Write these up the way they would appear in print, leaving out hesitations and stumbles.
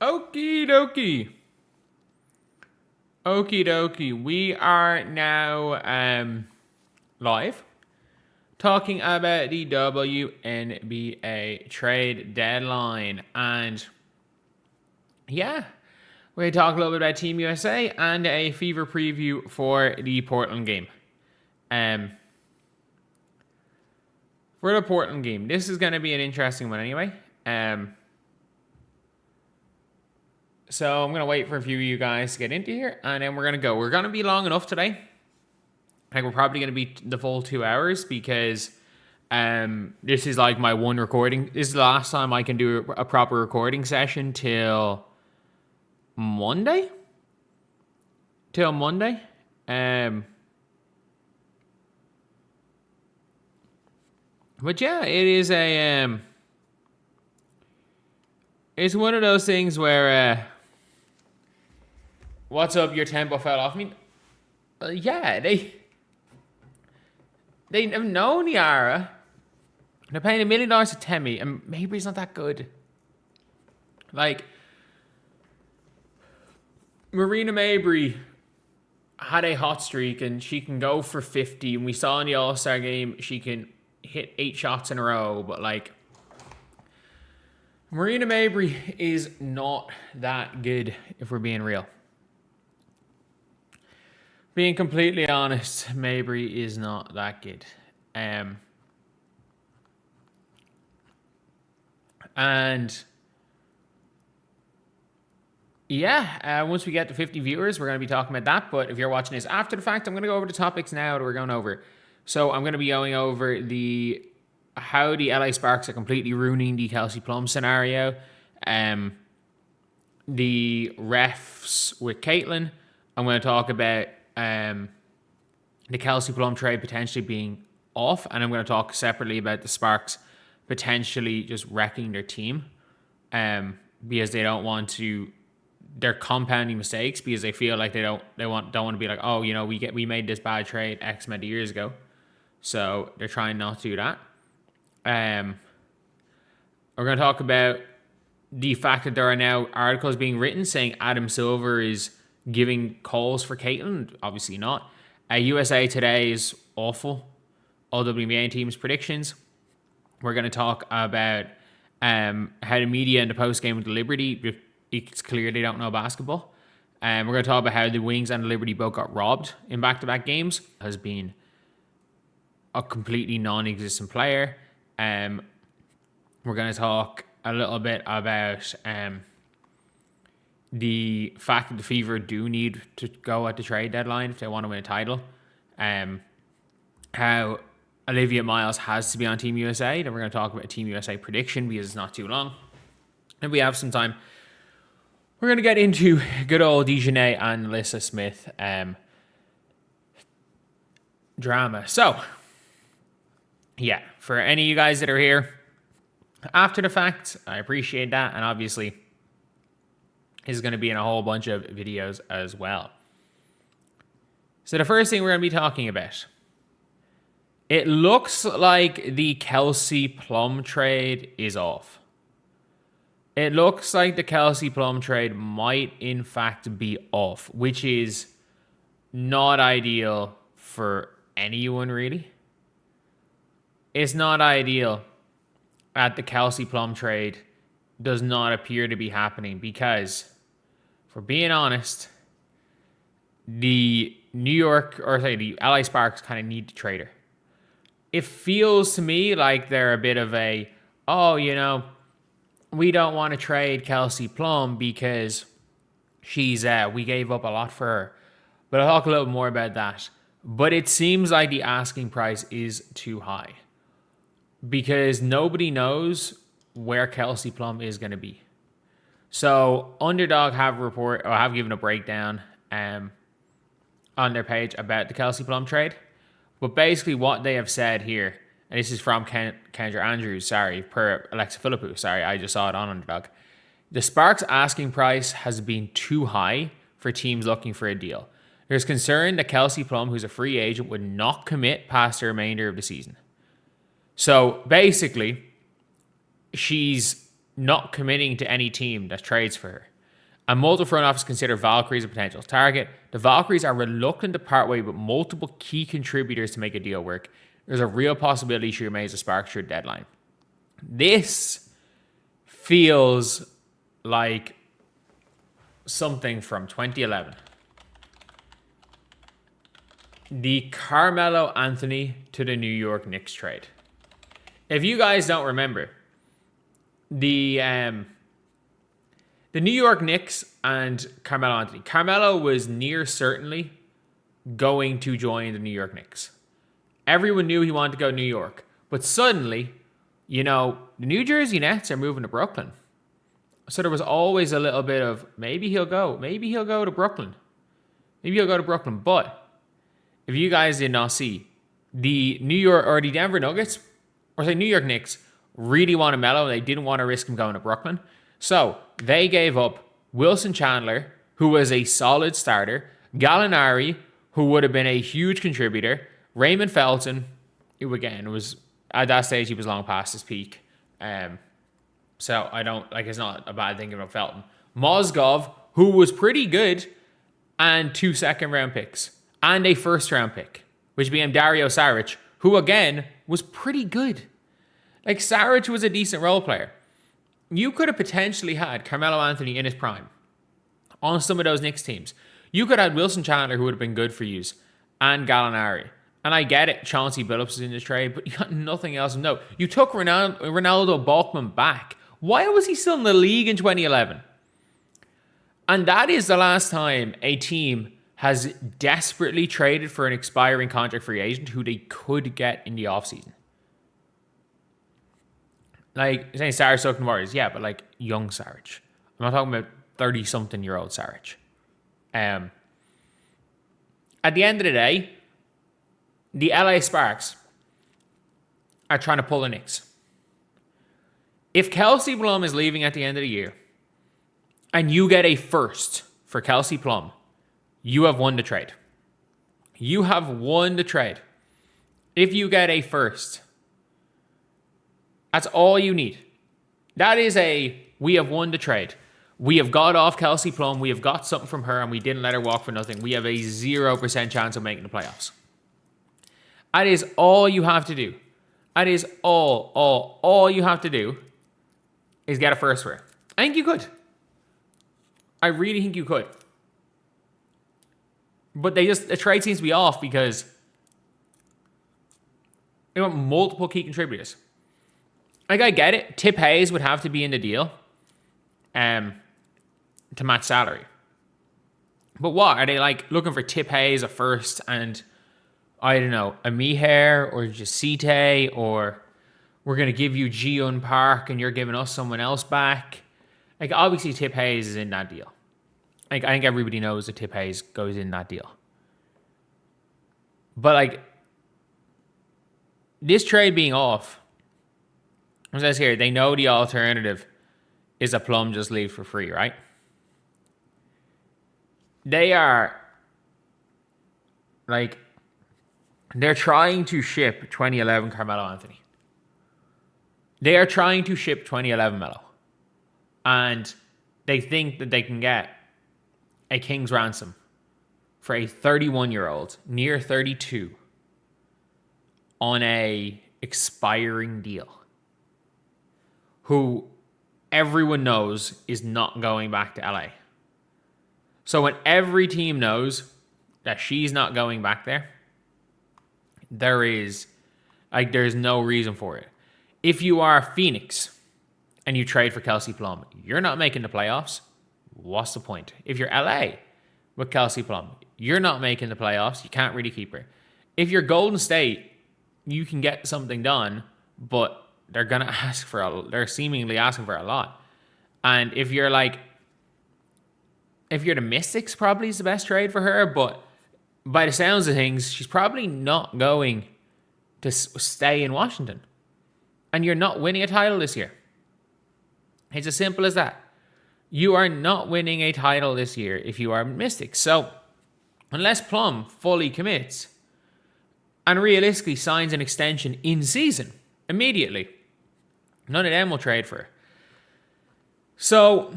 Okie dokie. Okie dokie. We are now live talking about the WNBA trade deadline. And yeah, we're going to talk a little bit about Team USA and a fever preview for the Portland game. For the Portland game, this is going to be an interesting one anyway. So I'm going to wait for a few of you guys to get into here, and then we're going to go. We're going to be long enough today. Like, we're probably going to be the full 2 hours because this is like my one recording. This is the last time I can do a proper recording session till Monday. But yeah, it is a it's one of those things where what's up? Your tempo fell off. I mean, yeah, they have known Yara. They're paying $1 million to Temi, and maybe he's not that good. Like, Marina Mabry had a hot streak, and she can go for 50. And we saw in the All-Star game she can hit 8 shots in a row, but like, Marina Mabry is not that good, if we're being real. Being completely honest, Mabry is not that good. And yeah, once we get to 50 viewers, we're going to be talking about that. But if you're watching this after the fact, I'm going to go over the topics now that we're going over. So I'm going to be going over how the LA Sparks are completely ruining the Kelsey Plum scenario, the refs with Caitlin. I'm going to talk about the Kelsey Plum trade potentially being off, and I'm going to talk separately about the Sparks potentially just wrecking their team because they don't want to. They're compounding mistakes because they feel like they don't want to be like, oh, you know, we made this bad trade X amount of years ago, so they're trying not to do that. We're going to talk about the fact that there are now articles being written saying Adam Silver is giving calls for Caitlin. Obviously not. USA Today is awful. All WNBA teams' predictions. We're going to talk about how the media in the post-game with the Liberty, it's clear they don't know basketball. We're going to talk about how the Wings and the Liberty both got robbed in back-to-back games. Has been a completely non-existent player. We're going to talk a little bit about the fact that the Fever do need to go at the trade deadline if they want to win a title. How Olivia Miles has to be on Team USA. Then we're going to talk about a Team USA prediction because it's not too long. And we have some time. We're going to get into good old Dejanay and Alyssa Smith drama. So, yeah, for any of you guys that are here after the fact, I appreciate that. And obviously, this is going to be in a whole bunch of videos as well. So the first thing we're going to be talking about, it looks like the Kelsey Plum trade is off. It looks like the Kelsey Plum trade might in fact be off, which is not ideal for anyone really. It's not ideal that the Kelsey Plum trade does not appear to be happening because, for being honest, the the LA Sparks kind of need to trade her. It feels to me like they're a bit of a, oh, you know, we don't want to trade Kelsey Plum because she's we gave up a lot for her. But I'll talk a little more about that. But it seems like the asking price is too high because nobody knows where Kelsey Plum is going to be. So Underdog have given a breakdown on their page about the Kelsey Plum trade. But basically what they have said here, and this is from Kendra Andrews, per Alexa Philippou, I just saw it on Underdog. The Sparks asking price has been too high for teams looking for a deal. There's concern that Kelsey Plum, who's a free agent, would not commit past the remainder of the season. So basically, she's not committing to any team that trades for her. And multiple front office consider Valkyries a potential target. The Valkyries are reluctant to part way with multiple key contributors to make a deal work. There's a real possibility she remains a Sparks through deadline. This feels like something from 2011. The Carmelo Anthony to the New York Knicks trade. If you guys don't remember, the New York Knicks and Carmelo Anthony. Carmelo was near certainly going to join the New York Knicks. Everyone knew he wanted to go to New York. But suddenly, the New Jersey Nets are moving to Brooklyn. So there was always a little bit of, maybe he'll go. Maybe he'll go to Brooklyn. Maybe he'll go to Brooklyn. But if you guys did not see, the Denver Nuggets, or say New York Knicks, really wanted Melo. They didn't want to risk him going to Brooklyn. So they gave up Wilson Chandler, who was a solid starter, Gallinari, who would have been a huge contributor, Raymond Felton, who again was at that stage he was long past his peak. So I don't it's not a bad thing about Felton. Mozgov, who was pretty good, and 2 second-round picks and a first-round pick, which became Dario Saric, who again was pretty good. Saric was a decent role player. You could have potentially had Carmelo Anthony in his prime on some of those Knicks teams. You could have had Wilson Chandler, who would have been good for you, and Gallinari. And I get it, Chauncey Billups is in this trade, but you got nothing else of note. You took Ronaldo Balkman back. Why was he still in the league in 2011? And that is the last time a team has desperately traded for an expiring contract free agent who they could get in the offseason. Saying Saric took the Warriors, yeah, but young Saric. I'm not talking about 30-something-year-old Saric. At the end of the day, the LA Sparks are trying to pull the Knicks. If Kelsey Plum is leaving at the end of the year, and you get a first for Kelsey Plum, you have won the trade. You have won the trade. If you get a first, that's all you need. That is we have won the trade. We have got off Kelsey Plum. We have got something from her, and we didn't let her walk for nothing. We have a 0% chance of making the playoffs. That is all you have to do. That is all you have to do is get a first for her. I think you could. I really think you could. But the trade seems to be off because they want multiple key contributors. I get it. Tip Hayes would have to be in the deal to match salary. But what? Are they looking for Tip Hayes, a first, and I don't know, a Miher or Jacite, or we're going to give you Ji-Un Park and you're giving us someone else back? Obviously Tip Hayes is in that deal. I think everybody knows that Tip Hayes goes in that deal. But this trade being off, as I says here, they know the alternative is a Plum just leave for free, right? They are they're trying to ship 2011 Carmelo Anthony. They are trying to ship 2011 Melo. And they think that they can get a king's ransom for a 31-year-old, near 32, on a expiring deal, who everyone knows is not going back to LA. So when every team knows that she's not going back there, there's no reason for it. If you are Phoenix and you trade for Kelsey Plum, you're not making the playoffs. What's the point? If you're LA with Kelsey Plum, you're not making the playoffs. You can't really keep her. If you're Golden State, you can get something done, but they're gonna they're seemingly asking for a lot. And if you're the Mystics, probably is the best trade for her, but by the sounds of things, she's probably not going to stay in Washington. And you're not winning a title this year. It's as simple as that. You are not winning a title this year if you are Mystics. So, unless Plum fully commits and realistically signs an extension in season immediately, none of them will trade for her. So,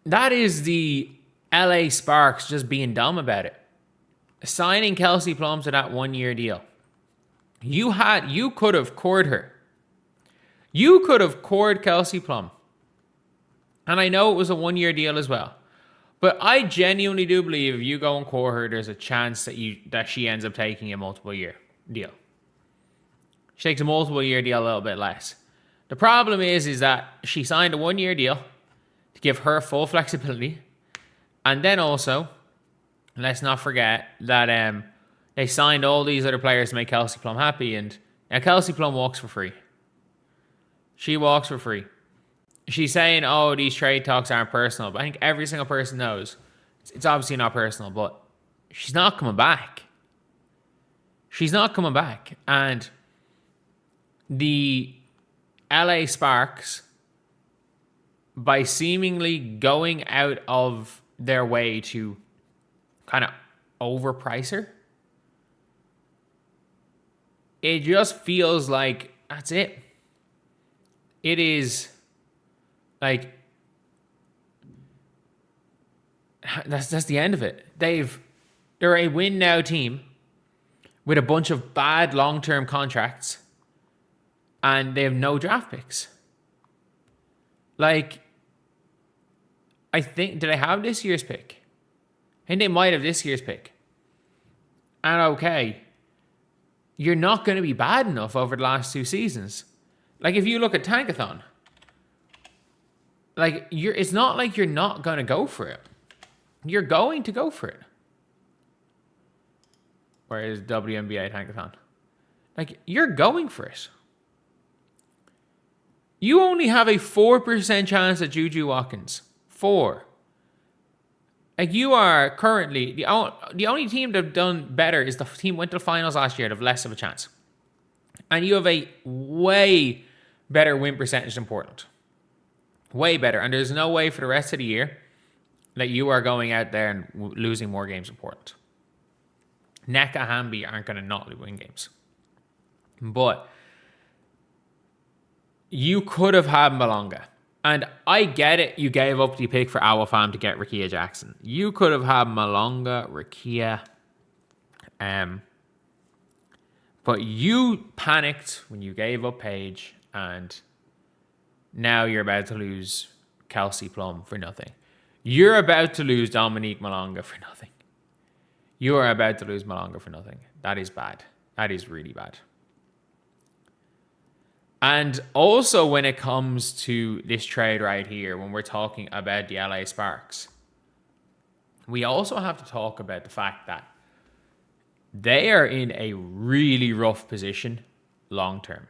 That is the LA Sparks just being dumb about it. Signing Kelsey Plum to that 1-year deal. You could have cored her. You could have cored Kelsey Plum. And I know it was a 1-year deal as well. But I genuinely do believe if you go and core her, there's a chance that she ends up taking a multiple-year deal. She takes a multiple-year deal a little bit less. The problem is that she signed a 1-year deal to give her full flexibility. And then also, let's not forget that they signed all these other players to make Kelsey Plum happy. And now Kelsey Plum walks for free. She walks for free. She's saying, oh, these trade talks aren't personal. But I think every single person knows it's obviously not personal, but she's not coming back. She's not coming back. And the LA Sparks, by seemingly going out of their way to kind of overprice her, it just feels like that's it. It is like that's the end of it. They're a win now team with a bunch of bad long-term contracts, and they have no draft picks. Like, I think, did I have this year's pick? I think they might have this year's pick. And okay, you're not going to be bad enough over the last 2 seasons. Like, if you look at Tankathon, like, it's not like you're not going to go for it. You're going to go for it. Where is WNBA Tankathon? Like, you're going for it. You only have a 4% chance at Juju Watkins. 4. Like, you are currently... The only team that have done better is the team went to the finals last year that have less of a chance. And you have a way better win percentage than Portland. Way better. And there's no way for the rest of the year that you are going out there and losing more games than Portland. Neka Hamby aren't going to not win games. But you could have had Malonga. And I get it. You gave up the pick for Awafam to get Rickea Jackson. You could have had Malonga, Rickea. But you panicked when you gave up Paige, and now you're about to lose Kelsey Plum for nothing. You're about to lose Dominique Malonga for nothing. You are about to lose Malonga for nothing. That is bad. That is really bad. And also when it comes to this trade right here, when we're talking about the LA Sparks, we also have to talk about the fact that they are in a really rough position long term.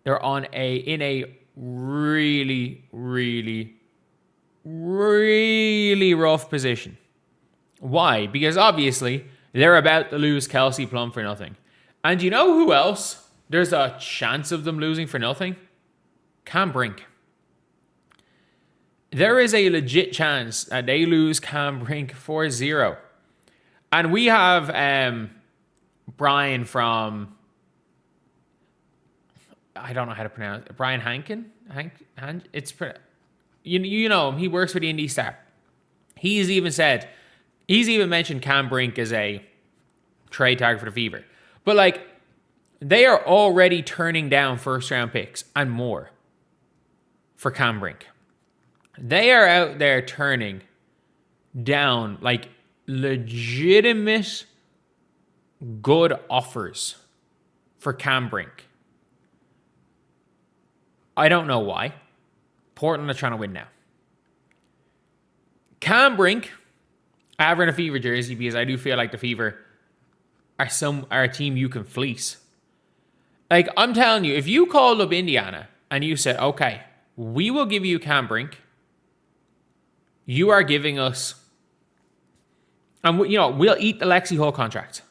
They're in a really, really, really rough position. Why? Because obviously they're about to lose Kelsey Plum for nothing. And you know who else there's a chance of them losing for nothing? Cam Brink. There is a legit chance that they lose Cam Brink 4-0. And we have Brian from... I don't know how to pronounce it. Brian Hankin? You know him. He works for the Indy Star. He's even mentioned Cam Brink as a trade target for the Fever. But like, they are already turning down first-round picks and more for Cam Brink. They are out there turning down like legitimate good offers for Cam Brink. I don't know why. Portland are trying to win now. Cam Brink, I have in a Fever jersey because I do feel like the Fever are a team you can fleece. Like, I'm telling you, if you called up Indiana and you said, okay, we will give you Cam Brink, you are giving us, and we'll eat the Lexi Hall contract.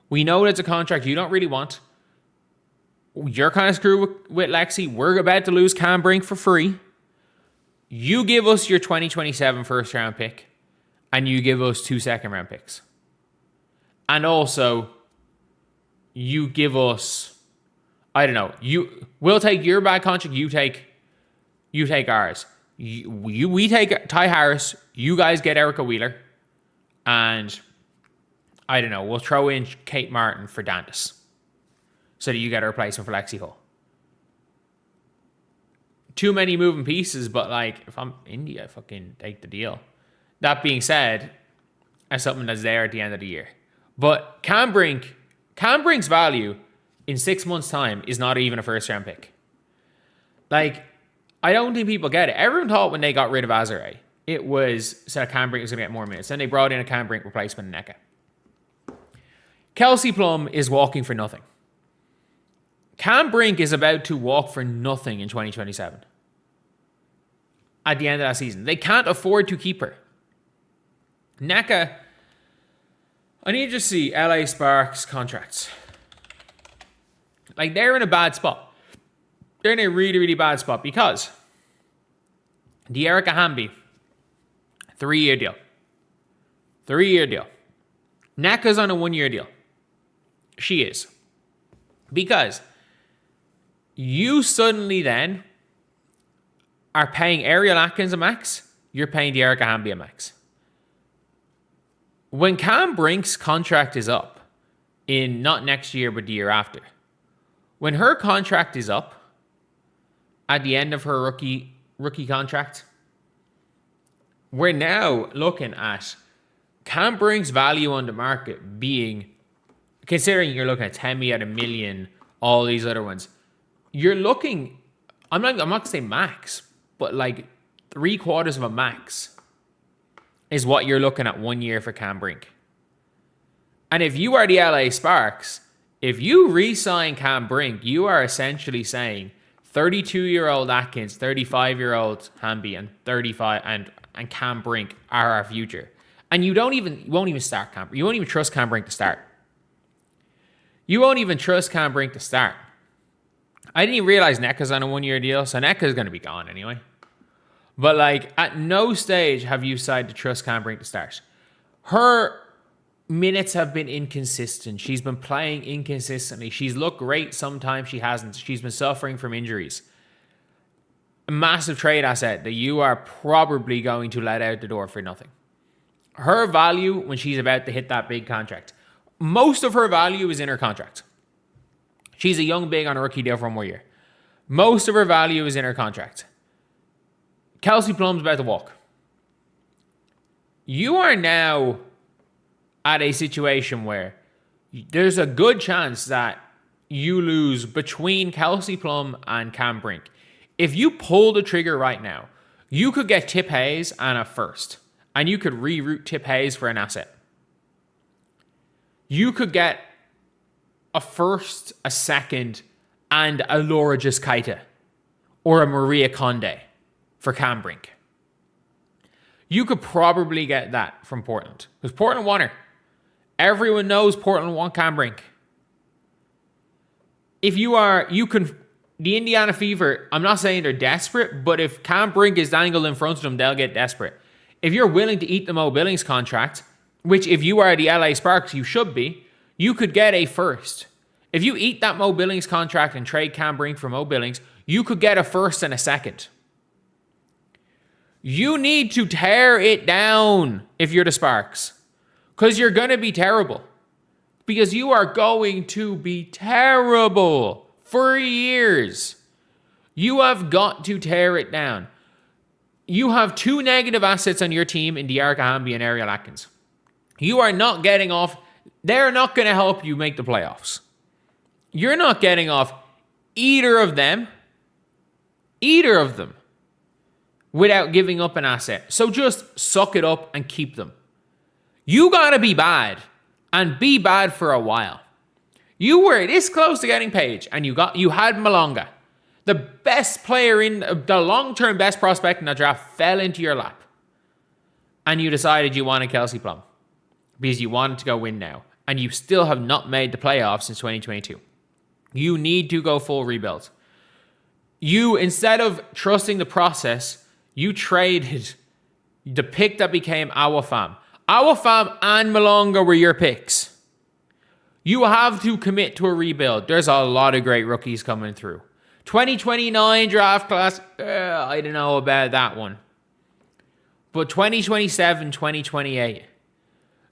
We know it's a contract you don't really want. You're kind of screwed with Lexi. We're about to lose Cam Brink for free. You give us your 2027 first round pick, and you give us 2 second-round picks. And also, you give us, I don't know, we'll take your bad contract, you take ours. We take Ty Harris. You guys get Erica Wheeler. And I don't know, we'll throw in Kate Martin for Dantas so that you get a replacement for Lexi Hull. Too many moving pieces, but like, if I'm Indy, I fucking take the deal. That being said, as something that's there at the end of the year. But Cam Brink's value in 6 months' time is not even a first-round pick. Like, I don't think people get it. Everyone thought when they got rid of Azare, it was so Cam Brink was going to get more minutes. Then they brought in a Cam Brink replacement in NECA. Kelsey Plum is walking for nothing. Cam Brink is about to walk for nothing in 2027. At the end of that season. They can't afford to keep her. NECA, I need to just see LA Sparks contracts. Like, they're in a bad spot. They're in a really, really bad spot because De'Erica Hamby, 3-year deal. 3-year deal. NECA's on a 1-year deal. She is. Because you suddenly then are paying Ariel Atkins a max, you're paying De'Erica Hamby a max. When Cam Brink's contract is up, in not next year, but the year after, when her contract is up, at the end of her rookie contract, we're now looking at Cam Brink's value on the market being, considering you're looking at Temi at $1 million, all these other ones, you're looking, I'm not going to say max, but like 3/4 of a max is what you're looking at 1 year for Cam Brink. And if you are the LA Sparks, if you re-sign Cam Brink, you are essentially saying 32-year-old Atkins, 35-year-old Hamby, and 35 and Cam Brink are our future. And you won't even start Cam. You won't even trust Cam Brink to start. You won't even trust Cam Brink to start. I didn't even realize NECA's on a 1-year deal, so NECA's going to be gone anyway. But like, at no stage have you decided to trust Cam Brink to start. Her minutes have been inconsistent. She's been playing inconsistently. She's looked great sometimes, she hasn't. She's been suffering from injuries. A massive trade asset that you are probably going to let out the door for nothing. Her value when she's about to hit that big contract. Most of her value is in her contract. She's a young big on a rookie deal for 1 more year. Most of her value is in her contract. Kelsey Plum's about to walk. You are now at a situation where there's a good chance that you lose between Kelsey Plum and Cam Brink. If you pull the trigger right now, you could get Tip Hayes and a first, and you could reroute Tip Hayes for an asset. You could get a first, a second, and a Laura Jaskaita or a Maria Conde for Cam Brink. You could probably get that from Portland because Portland won her. Everyone knows Portland want Cam Brink. The Indiana Fever, I'm not saying they're desperate, but if Cam Brink is dangled in front of them, they'll get desperate. If you're willing to eat the Mo Billings contract, which if you are the LA Sparks, you should be, you could get a first. If you eat that Mo Billings contract and trade Cam Brink for Mo Billings, you could get a first and a second. You need to tear it down if you're the Sparks. Because you're going to be terrible. Because you are going to be terrible for years. You have got to tear it down. You have 2 negative assets on your team in De'Erica Hamby and Ariel Atkins. You are not getting off. They're not going to help you make the playoffs. You're not getting off either of them, without giving up an asset. So just suck it up and keep them. You got to be bad and be bad for a while. You were this close to getting Paige and you had Malonga. The best player in the long-term best prospect in the draft fell into your lap. And you decided you wanted Kelsey Plum because you wanted to go win now. And you still have not made the playoffs since 2022. You need to go full rebuild. You, instead of trusting the process, you traded the pick that became Awafam. Awafam and Malonga were your picks. You have to commit to a rebuild. There's a lot of great rookies coming through. 2029 draft class, I don't know about that one. But 2027, 2028,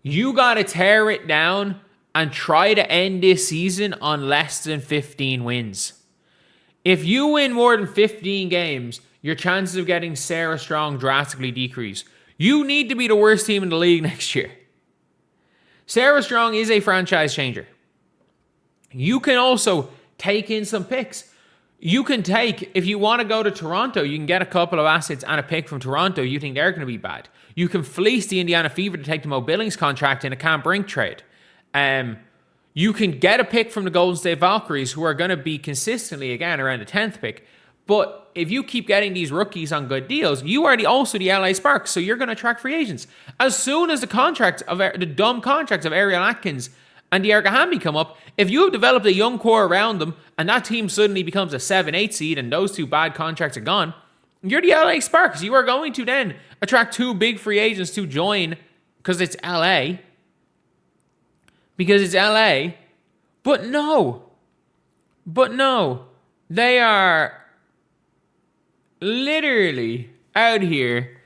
you got to tear it down and try to end this season on less than 15 wins. If you win more than 15 games, your chances of getting Sarah Strong drastically decrease. You need to be the worst team in the league next year. Sarah Strong is a franchise changer. You can also take in some picks. You can take, if you want to go to Toronto, you can get a couple of assets and a pick from Toronto. You think they're going to be bad. You can fleece the Indiana Fever to take the Mo Billings contract in a Cam Brink trade. You can get a pick from the Golden State Valkyries, who are going to be consistently, again, around the 10th pick. But if you keep getting these rookies on good deals, you are also the LA Sparks, so you're going to attract free agents. As soon as the dumb contracts of Ariel Atkins and De'Arca Hamby come up, if you have developed a young core around them and that team suddenly becomes a 7-8 seed and those two bad contracts are gone, you're the LA Sparks. You are going to then attract two big free agents to join because it's LA. Because it's LA. But no, they are literally out here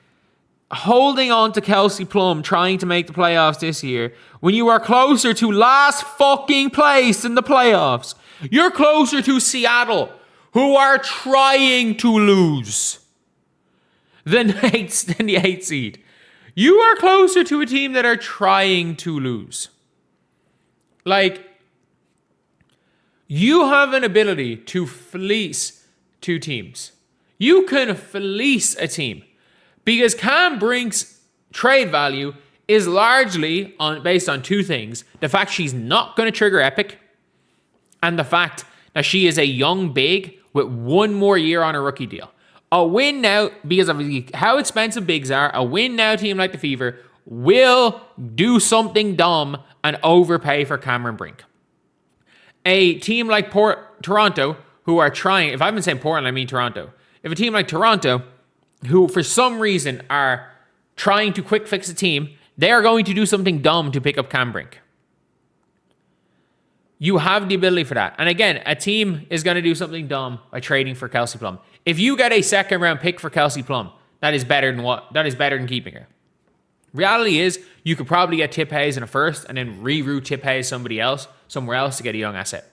holding on to Kelsey Plum, trying to make the playoffs this year, when you are closer to last fucking place in the playoffs. You're closer to Seattle, who are trying to lose, than the 8th seed. You are closer to a team that are trying to lose. Like, you have an ability to fleece two teams. You can fleece a team because Cam Brink's trade value is largely based on two things. The fact she's not going to trigger Epic and the fact that she is a young big with one more year on a rookie deal. A win now, because of how expensive bigs are, a win now team like the Fever will do something dumb and overpay for Cameron Brink. A team like Toronto, who are trying, if I've been saying Portland, I mean Toronto. If a team like Toronto, who for some reason are trying to quick fix a team, they are going to do something dumb to pick up Cam Brink. You have the ability for that. And again, a team is going to do something dumb by trading for Kelsey Plum. If you get a second round pick for Kelsey Plum, that is better than keeping her. Reality is, you could probably get Tip Hayes in a first and then reroute Tip Hayes somewhere else to get a young asset.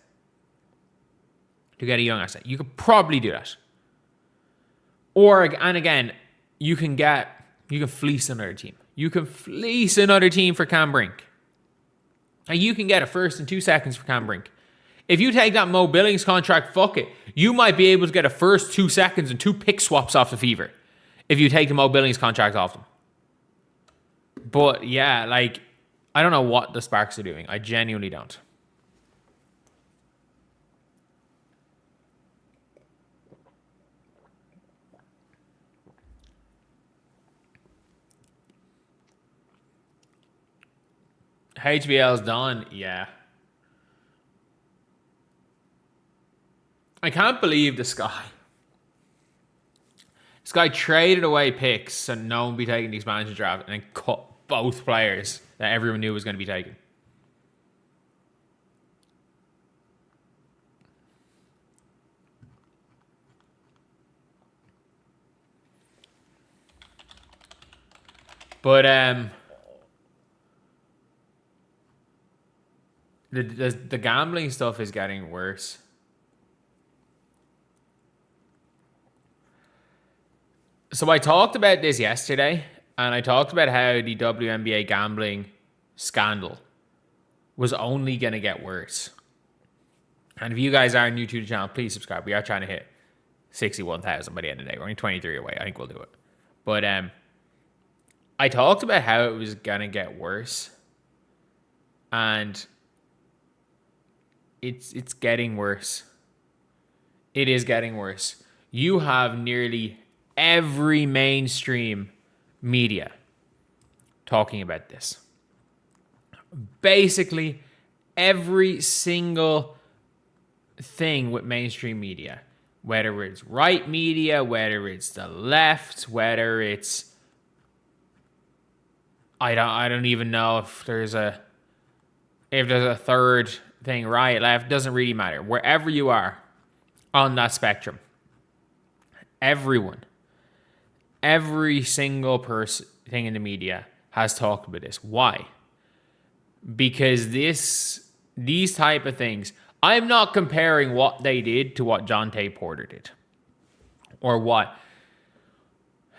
You could probably do that. And again, you can fleece another team. You can fleece another team for Cam Brink. And you can get a first and 2 seconds for Cam Brink. If you take that Mo Billings contract, fuck it. You might be able to get a first, 2 seconds, and 2 pick swaps off the Fever if you take the Mo Billings contract off them. But yeah, like, I don't know what the Sparks are doing. I genuinely don't. HBL's done, yeah. I can't believe this guy. This guy traded away picks so no one would be taking the expansion draft and then cut both players that everyone knew was going to be taken. But the gambling stuff is getting worse. So I talked about this yesterday, and I talked about how the WNBA gambling scandal was only going to get worse. And if you guys are new to the channel, please subscribe. We are trying to hit 61,000 by the end of the day. We're only 23 away. I think we'll do it. But I talked about how it was going to get worse. And it's getting worse. It is getting worse. You have nearly every mainstream media talking about this. Basically, every single thing with mainstream media, whether it's right media, whether it's the left, whether it's I don't even know if there's a third thing, right, left, doesn't really matter. Wherever you are, on that spectrum. Everyone, every single person thing in the media has talked about this. Why? Because these type of things, I'm not comparing what they did to what Jonte Porter did, or what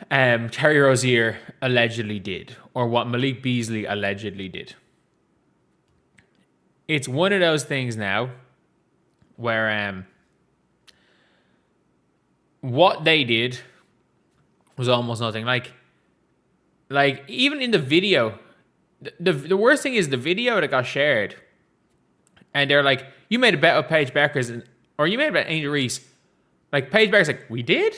Terry Rozier allegedly did, or what Malik Beasley allegedly did. It's one of those things now where what they did was almost nothing. Like even in the video, the worst thing is the video that got shared, and they're like, you made a bet with Paige Bueckers, or you made a bet with Angel Reese. Like, Paige Bueckers like, we did?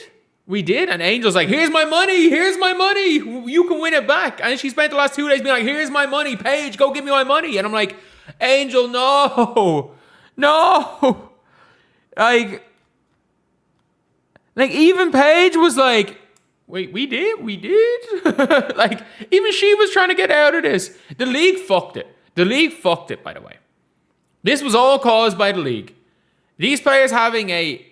And Angel's like, here's my money, you can win it back. And she spent the last 2 days being like, here's my money, Paige, go give me my money. And I'm like, Angel, no. Like even Paige was like, wait, we did? Like, even she was trying to get out of this. The league fucked it, by the way. This was all caused by the league. These players having a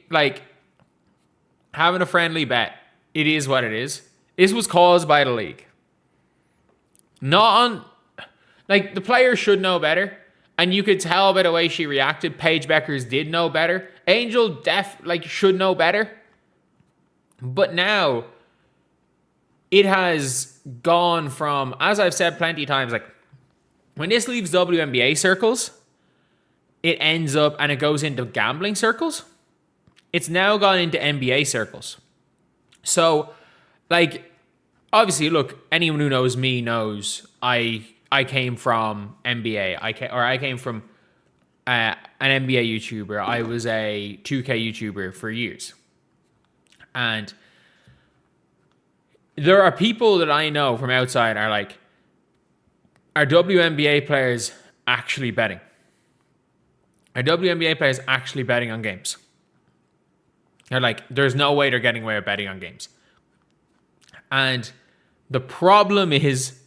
friendly bet. It is what it is. This was caused by the league. Not on, the players should know better. And you could tell by the way she reacted. Paige Bueckers did know better. Angel should know better. But now, it has gone from, as I've said plenty of times, when this leaves WNBA circles, it ends up and it goes into gambling circles. It's now gone into NBA circles. So, obviously, look, anyone who knows me knows I came from NBA. I came from an NBA YouTuber. I was a 2K YouTuber for years. And there are people that I know from outside are like, are WNBA players actually betting? Are WNBA players actually betting on games? They're like, there's no way they're getting away with betting on games. And the problem is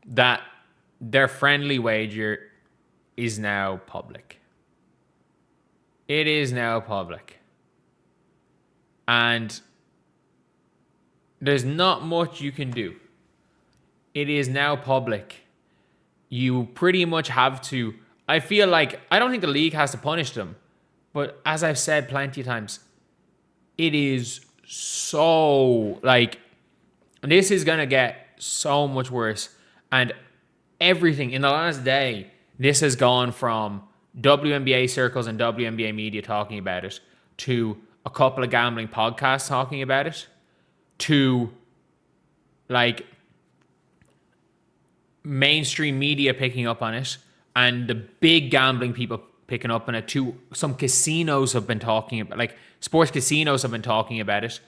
that their friendly wager is now public. It is now public. And there's not much you can do. It is now public. You pretty much have to, I feel like, I don't think the league has to punish them. But as I've said plenty of times, it is so, this is going to get so much worse. And everything, in the last day, this has gone from WNBA circles and WNBA media talking about it, to a couple of gambling podcasts talking about it, to, mainstream media picking up on it, and the big gambling people picking up on it, to some casinos have been talking about, sports casinos have been talking about it,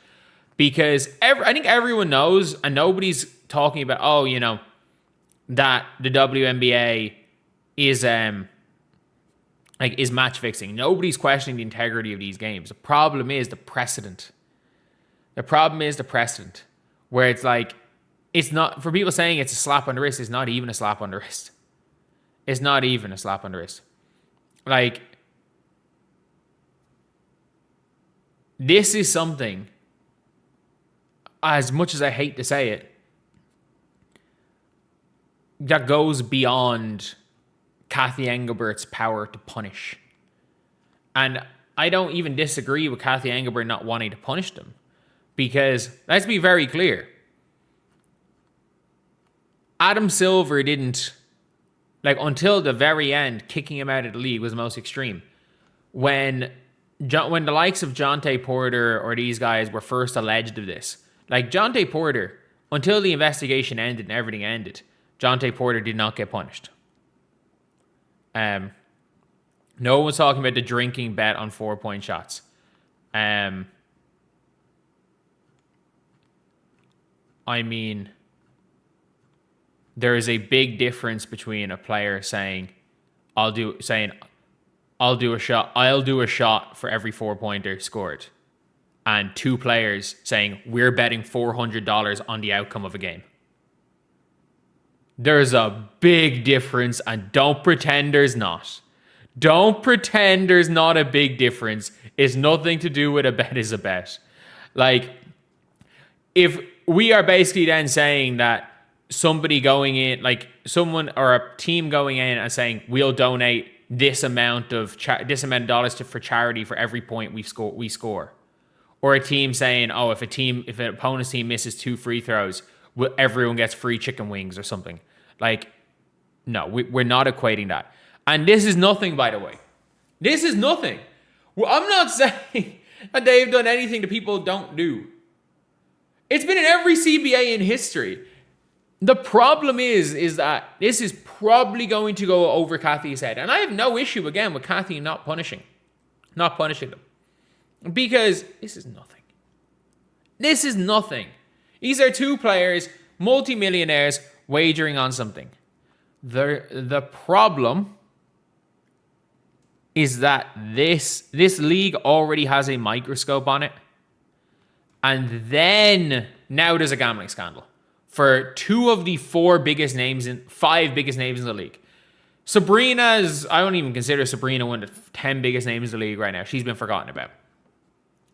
because I think everyone knows, and nobody's talking about, that the WNBA is match fixing. Nobody's questioning the integrity of these games. The problem is the precedent. Where it's not, for people saying it's a slap on the wrist, it's not even a slap on the wrist. This is something, as much as I hate to say it, that goes beyond Kathy Engelbert's power to punish. And I don't even disagree with Kathy Engelbert not wanting to punish them. Because, let's be very clear, Adam Silver didn't, until the very end, kicking him out of the league was the most extreme. When the likes of Jonte Porter or these guys were first alleged of this, Jonte Porter, until the investigation ended and everything ended, Jonte Porter did not get punished. No one was talking about the drinking bet on 4-point shots. There is a big difference between a player saying, I'll do a shot for every 4-pointer scored, and two players saying, we're betting $400 on the outcome of a game. There's a big difference, and don't pretend there's not. Don't pretend there's not a big difference. It's nothing to do with a bet is a bet. Like, if we are basically then saying that somebody going in, like someone or a team going in and saying, we'll donate this amount of dollars for charity for every point we score. Or a team saying, oh, if an opponent's team misses 2 free throws, everyone gets free chicken wings or something. Like, no, we're not equating that. And this is nothing, by the way. This is nothing. Well, I'm not saying that they've done anything that people don't do. It's been in every CBA in history. The problem is that this is probably going to go over Kathy's head. And I have no issue, again, with Kathy not punishing them. Because this is nothing. This is nothing. These are 2 players, multimillionaires, wagering on something. The problem is that this league already has a microscope on it. And then now there's a gambling scandal for 2 of the 5 biggest names in the league. I don't even consider Sabrina one of the 10 biggest names in the league right now. She's been forgotten about.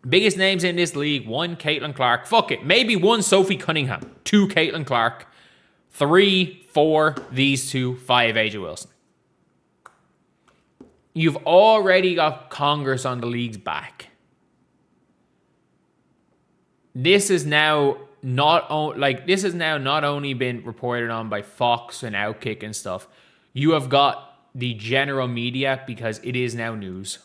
Biggest names in this league: 1, Caitlin Clark. Fuck it. Maybe 1, Sophie Cunningham. 2, Caitlin Clark. 3, 4, these 2, 5, Aja Wilson. You've already got Congress on the league's back. This is now not only been reported on by Fox and Outkick and stuff. You have got the general media, because it is now news.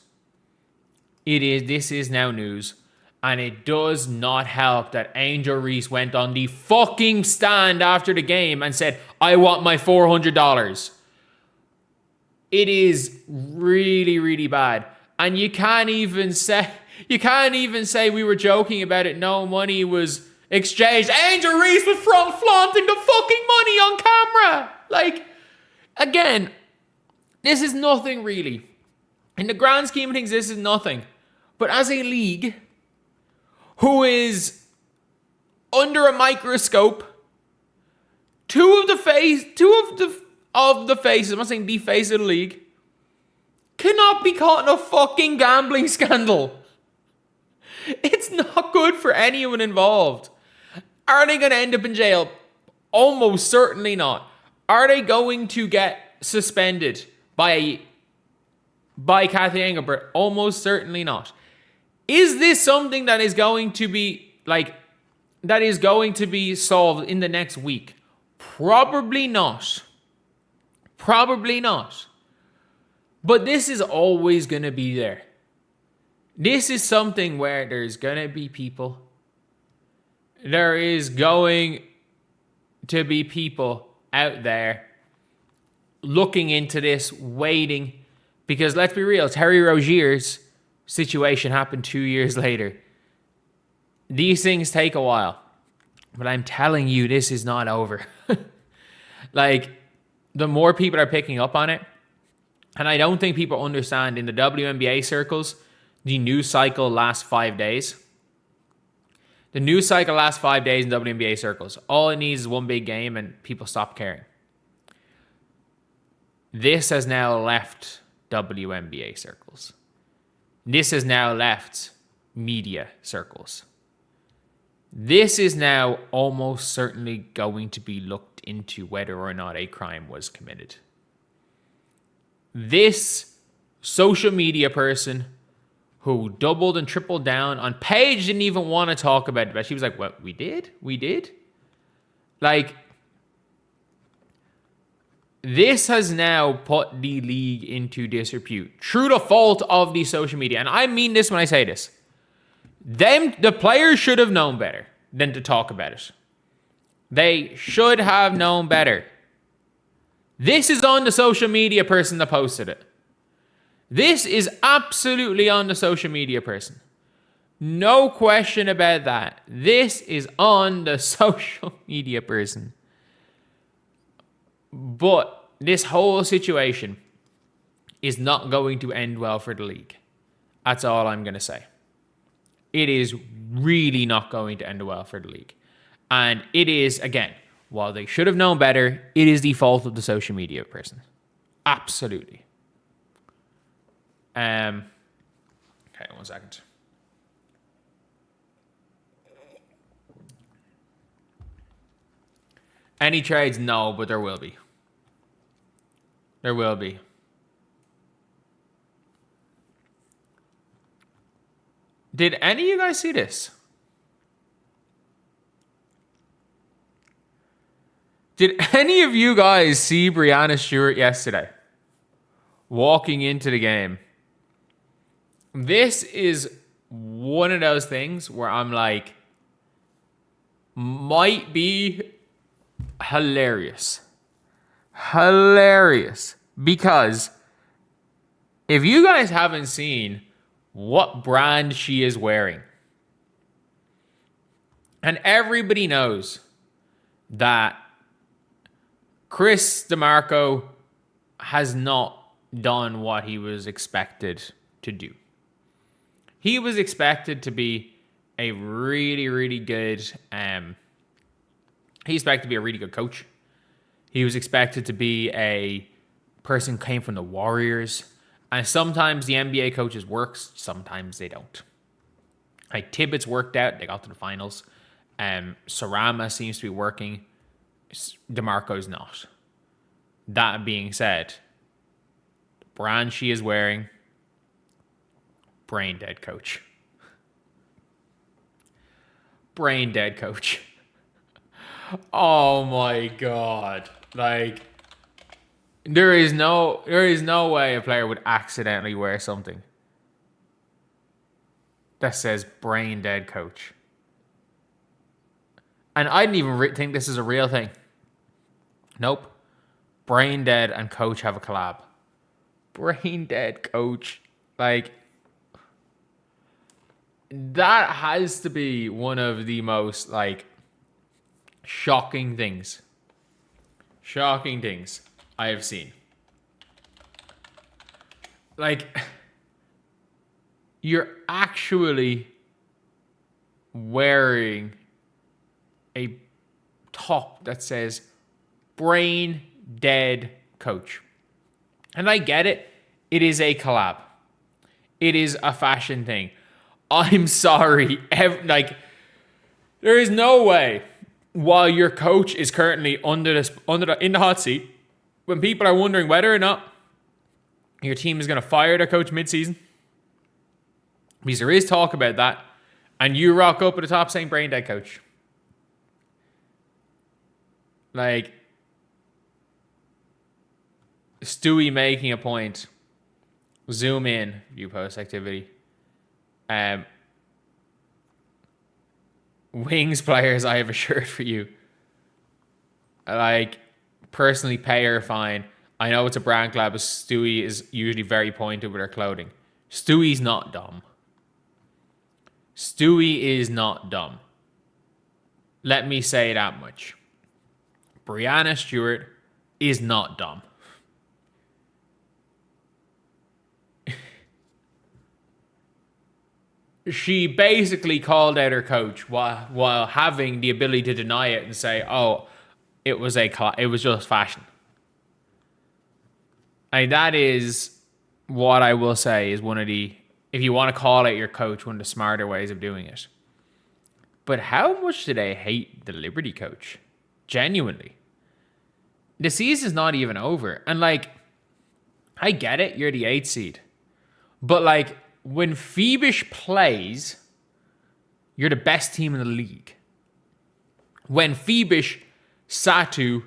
This is now news. And it does not help that Angel Reese went on the fucking stand after the game and said, I want my $400. It is really, really bad. And you can't even say we were joking about it. No money was exchanged. Angel Reese was flaunting the fucking money on camera. Like, again, this is nothing really. In the grand scheme of things, this is nothing. But as a league who is under a microscope, two of the faces, I'm not saying the face of the league, cannot be caught in a fucking gambling scandal. It's not good for anyone involved. Are they going to end up in jail? Almost certainly not. Are they going to get suspended by Kathy Engelbert? Almost certainly not. Is this something that is going to be solved in the next week? Probably not. Probably not. But this is always going to be there. This is something where there's going to be people. There is going to be people out there looking into this, waiting. Because let's be real, Terry Rozier's situation happened 2 years later. These things take a while. But I'm telling you, this is not over. Like, the more people are picking up on it, and I don't think people understand in the WNBA circles, the news cycle lasts 5 days. The news cycle lasts 5 days in WNBA circles. All it needs is one big game and people stop caring. This has now left WNBA circles. This has now left media circles. This is now almost certainly going to be looked into whether or not a crime was committed. This social media person who doubled and tripled down on Paige didn't even want to talk about it, but she was like, "What, we did? We did?" Like, this has now put the league into disrepute through the fault of the social media. And I mean this when I say this. The players should have known better than to talk about it. They should have known better. This is on the social media person that posted it. This is absolutely on the social media person. No question about that. This is on the social media person. But this whole situation is not going to end well for the league. That's all I'm going to say. It is really not going to end well for the league. And it is, again, while they should have known better, it is the fault of the social media person. Absolutely. Okay, 1 second. Any trades? No, but there will be. There will be. Did any of you guys see this? Did any of you guys see Breanna Steward yesterday? Walking into the game. This is one of those things where I'm like, might be hilarious. Hilarious. Because if you guys haven't seen what brand she is wearing, and everybody knows that Chris DeMarco has not done what he was expected to do. He was expected to be a really, really good, he expected to be a really good coach. He was expected to be a person who came from the Warriors. And sometimes the NBA coaches work, sometimes they don't. Like Tibbetts worked out, they got to the finals. Sarama seems to be working. DeMarco's not. That being said, the brand she is wearing, brain dead coach. Brain dead coach. Oh my God. Like, there is no way a player would accidentally wear something that says brain dead coach. And I didn't even think this is a real thing. Nope. Brain dead and coach have a collab. Brain dead coach. Like, that has to be one of the most, like, shocking things I have seen. Like, you're actually wearing a top that says brain dead coach. And I get it. It is a collab. It is a fashion thing. I'm sorry. There is no way, while your coach is currently in the hot seat, when people are wondering whether or not your team is going to fire their coach mid-season, because there is talk about that, and you rock up at the top saying brain dead coach. Like, Stewie making a point. Zoom in, view post activity. Wings players, I have a shirt for you. Like, personally pay her fine. I know it's a brand collab, but Stewie is usually very pointed with her clothing. Stewie's not dumb. Stewie is not dumb. Let me say that much. Breanna Steward is not dumb. She basically called out her coach while having the ability to deny it and say, "Oh, it was just fashion." And that is what I will say is one of the, if you want to call out your coach, one of the smarter ways of doing it. But how much do they hate the Liberty coach? Genuinely. The season's not even over. And like, I get it, you're the 8th seed. But like, when Phoebish plays, you're the best team in the league. When Phoebish, Satu,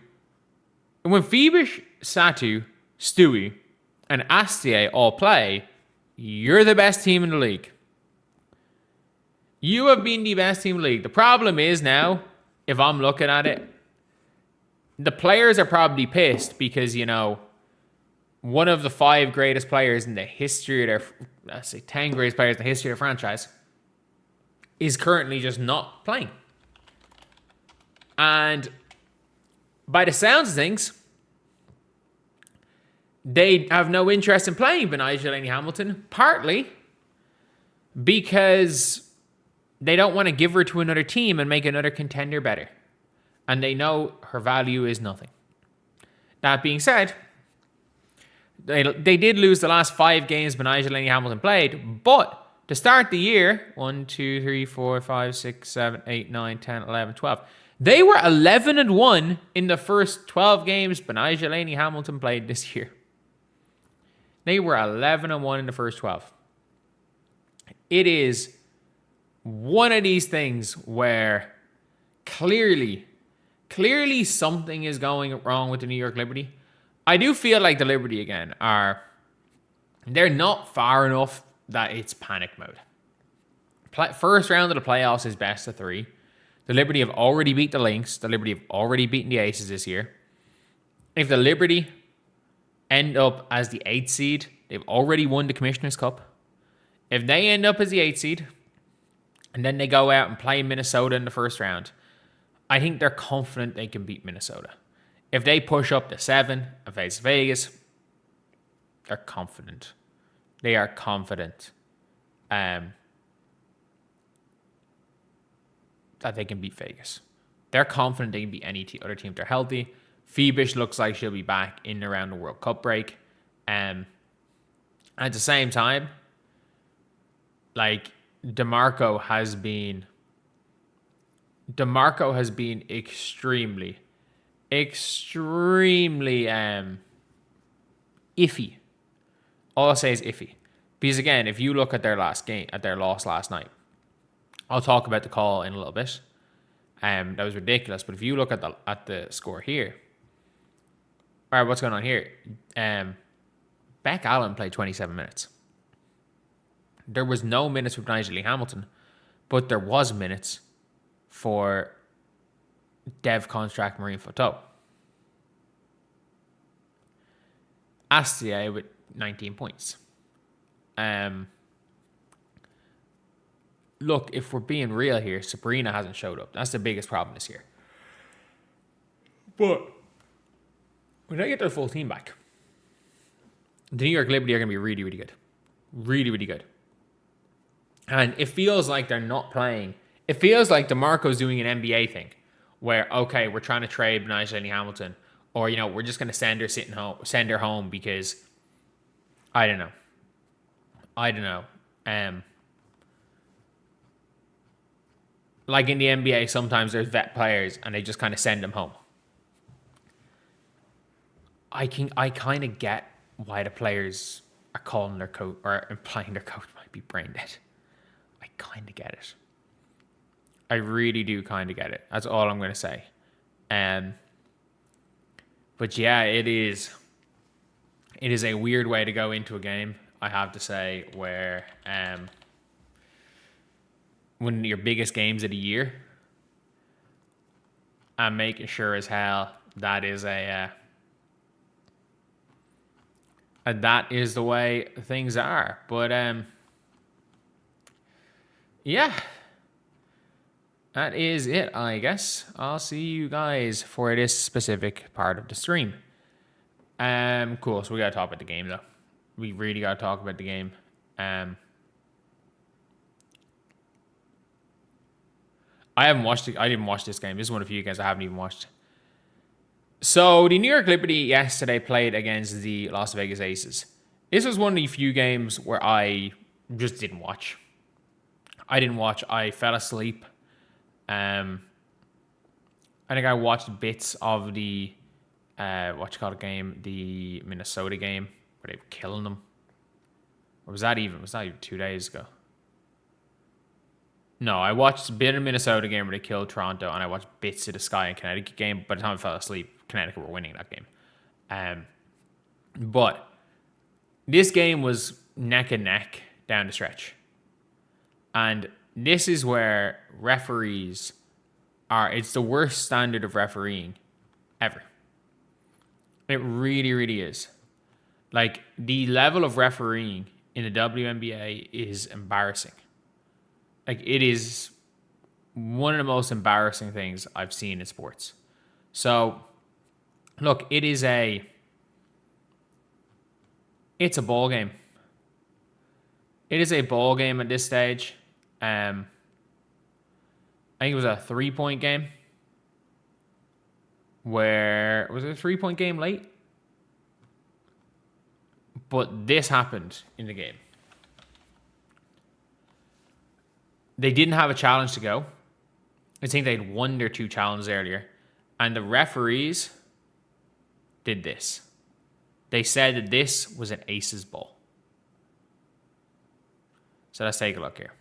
Stewie, and Astier all play, you're the best team in the league. You have been the best team in the league. The problem is now, if I'm looking at it, the players are probably pissed because, you know, one of the 5 greatest players in the history of their, let's say 10 greatest players in the history of the franchise, is currently just not playing. And by the sounds of things, they have no interest in playing Benigel Delaney-Hamilton, partly because they don't want to give her to another team and make another contender better. And they know her value is nothing. That being said, They did lose the last 5 games Benigel Laney Hamilton played, but to start the year, 1, 2, 3, 4, 5, 6, 7, 8, 9, 10, 11, 12. They were 11-1 in the first 12 games Benigel Laney Hamilton played this year. They were 11-1 in the first 12. It is one of these things where clearly something is going wrong with the New York Liberty. I do feel like the Liberty again they're not far enough that it's panic mode. First round of the playoffs is best of 3. The Liberty have already beat the Lynx. The Liberty have already beaten the Aces this year. If the Liberty end up as the 8th seed, they've already won the Commissioner's Cup. If they end up as the 8th seed, and then they go out and play Minnesota in the first round, I think they're confident they can beat Minnesota. If they push up to 7 and face Vegas, they're confident. They are confident that they can beat Vegas. They're confident they can beat any other team if they're healthy. Phoebish looks like she'll be back in and around the World Cup break. At the same time, like DeMarco has been extremely iffy. All I'll say is iffy. Because again, if you look at their loss last night, I'll talk about the call in a little bit. That was ridiculous. But if you look at the score here, all right, what's going on here? Beck Allen played 27 minutes. There was no minutes for Nigel Lee Hamilton, but there was minutes for Dev Contract Marine Photo. Astia with 19 points. Look, if we're being real here, Breanna hasn't showed up. That's the biggest problem this year. But when they get their full team back, the New York Liberty are going to be really, really good. Really, really good. And it feels like they're not playing. It feels like DeMarco's doing an NBA thing where, okay, we're trying to trade Benigel Hamilton, or, you know, we're just going to send her home because, I don't know. Like in the NBA, sometimes there's vet players and they just kind of send them home. I kind of get why the players are calling their coach or implying their coach might be brain dead. I kind of get it. I really do kind of get it. That's all I'm going to say. But yeah, it is a weird way to go into a game, I have to say, where one of your biggest games of the year, and making sure as hell that is that is the way things are. But yeah, that is it, I guess. I'll see you guys for this specific part of the stream. Cool. So we gotta talk about the game, though. We really gotta talk about the game. I didn't watch this game. This is one of the few games I haven't even watched. So the New York Liberty yesterday played against the Las Vegas Aces. This was one of the few games where I just didn't watch. I fell asleep. I think I watched bits of the game, the Minnesota game where they were killing them. Or was that even 2 days ago? No, I watched a bit of Minnesota game where they killed Toronto, and I watched bits of the Sky and Connecticut game. By the time I fell asleep, Connecticut were winning that game. But this game was neck and neck down the stretch. And this is where referees it's the worst standard of refereeing ever. It really, really is. Like, the level of refereeing in the WNBA is embarrassing. Like, it is one of the most embarrassing things I've seen in sports. So, look, it's a ball game. It is a ball game at this stage. I think it was a 3-point game. Was it a 3-point game late? But this happened in the game. They didn't have a challenge to go. I think they'd won their 2 challenges earlier. And the referees did this. They said that this was an aces ball. So let's take a look here.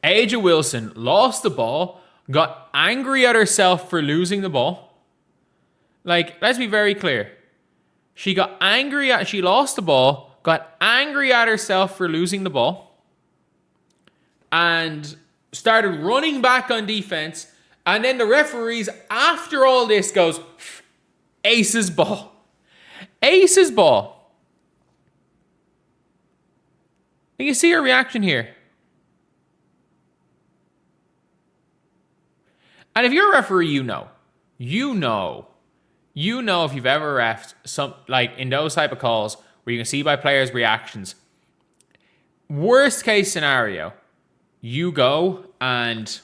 Angel Wilson lost the ball, got angry at herself for losing the ball. Like, let's be very clear. She lost the ball, got angry at herself for losing the ball, and started running back on defense. And then the referees, after all this, goes, aces ball. Aces ball. And you see her reaction here. And if you're a referee, you know if you've ever refed some, like in those type of calls where you can see by players' reactions. Worst case scenario, you go and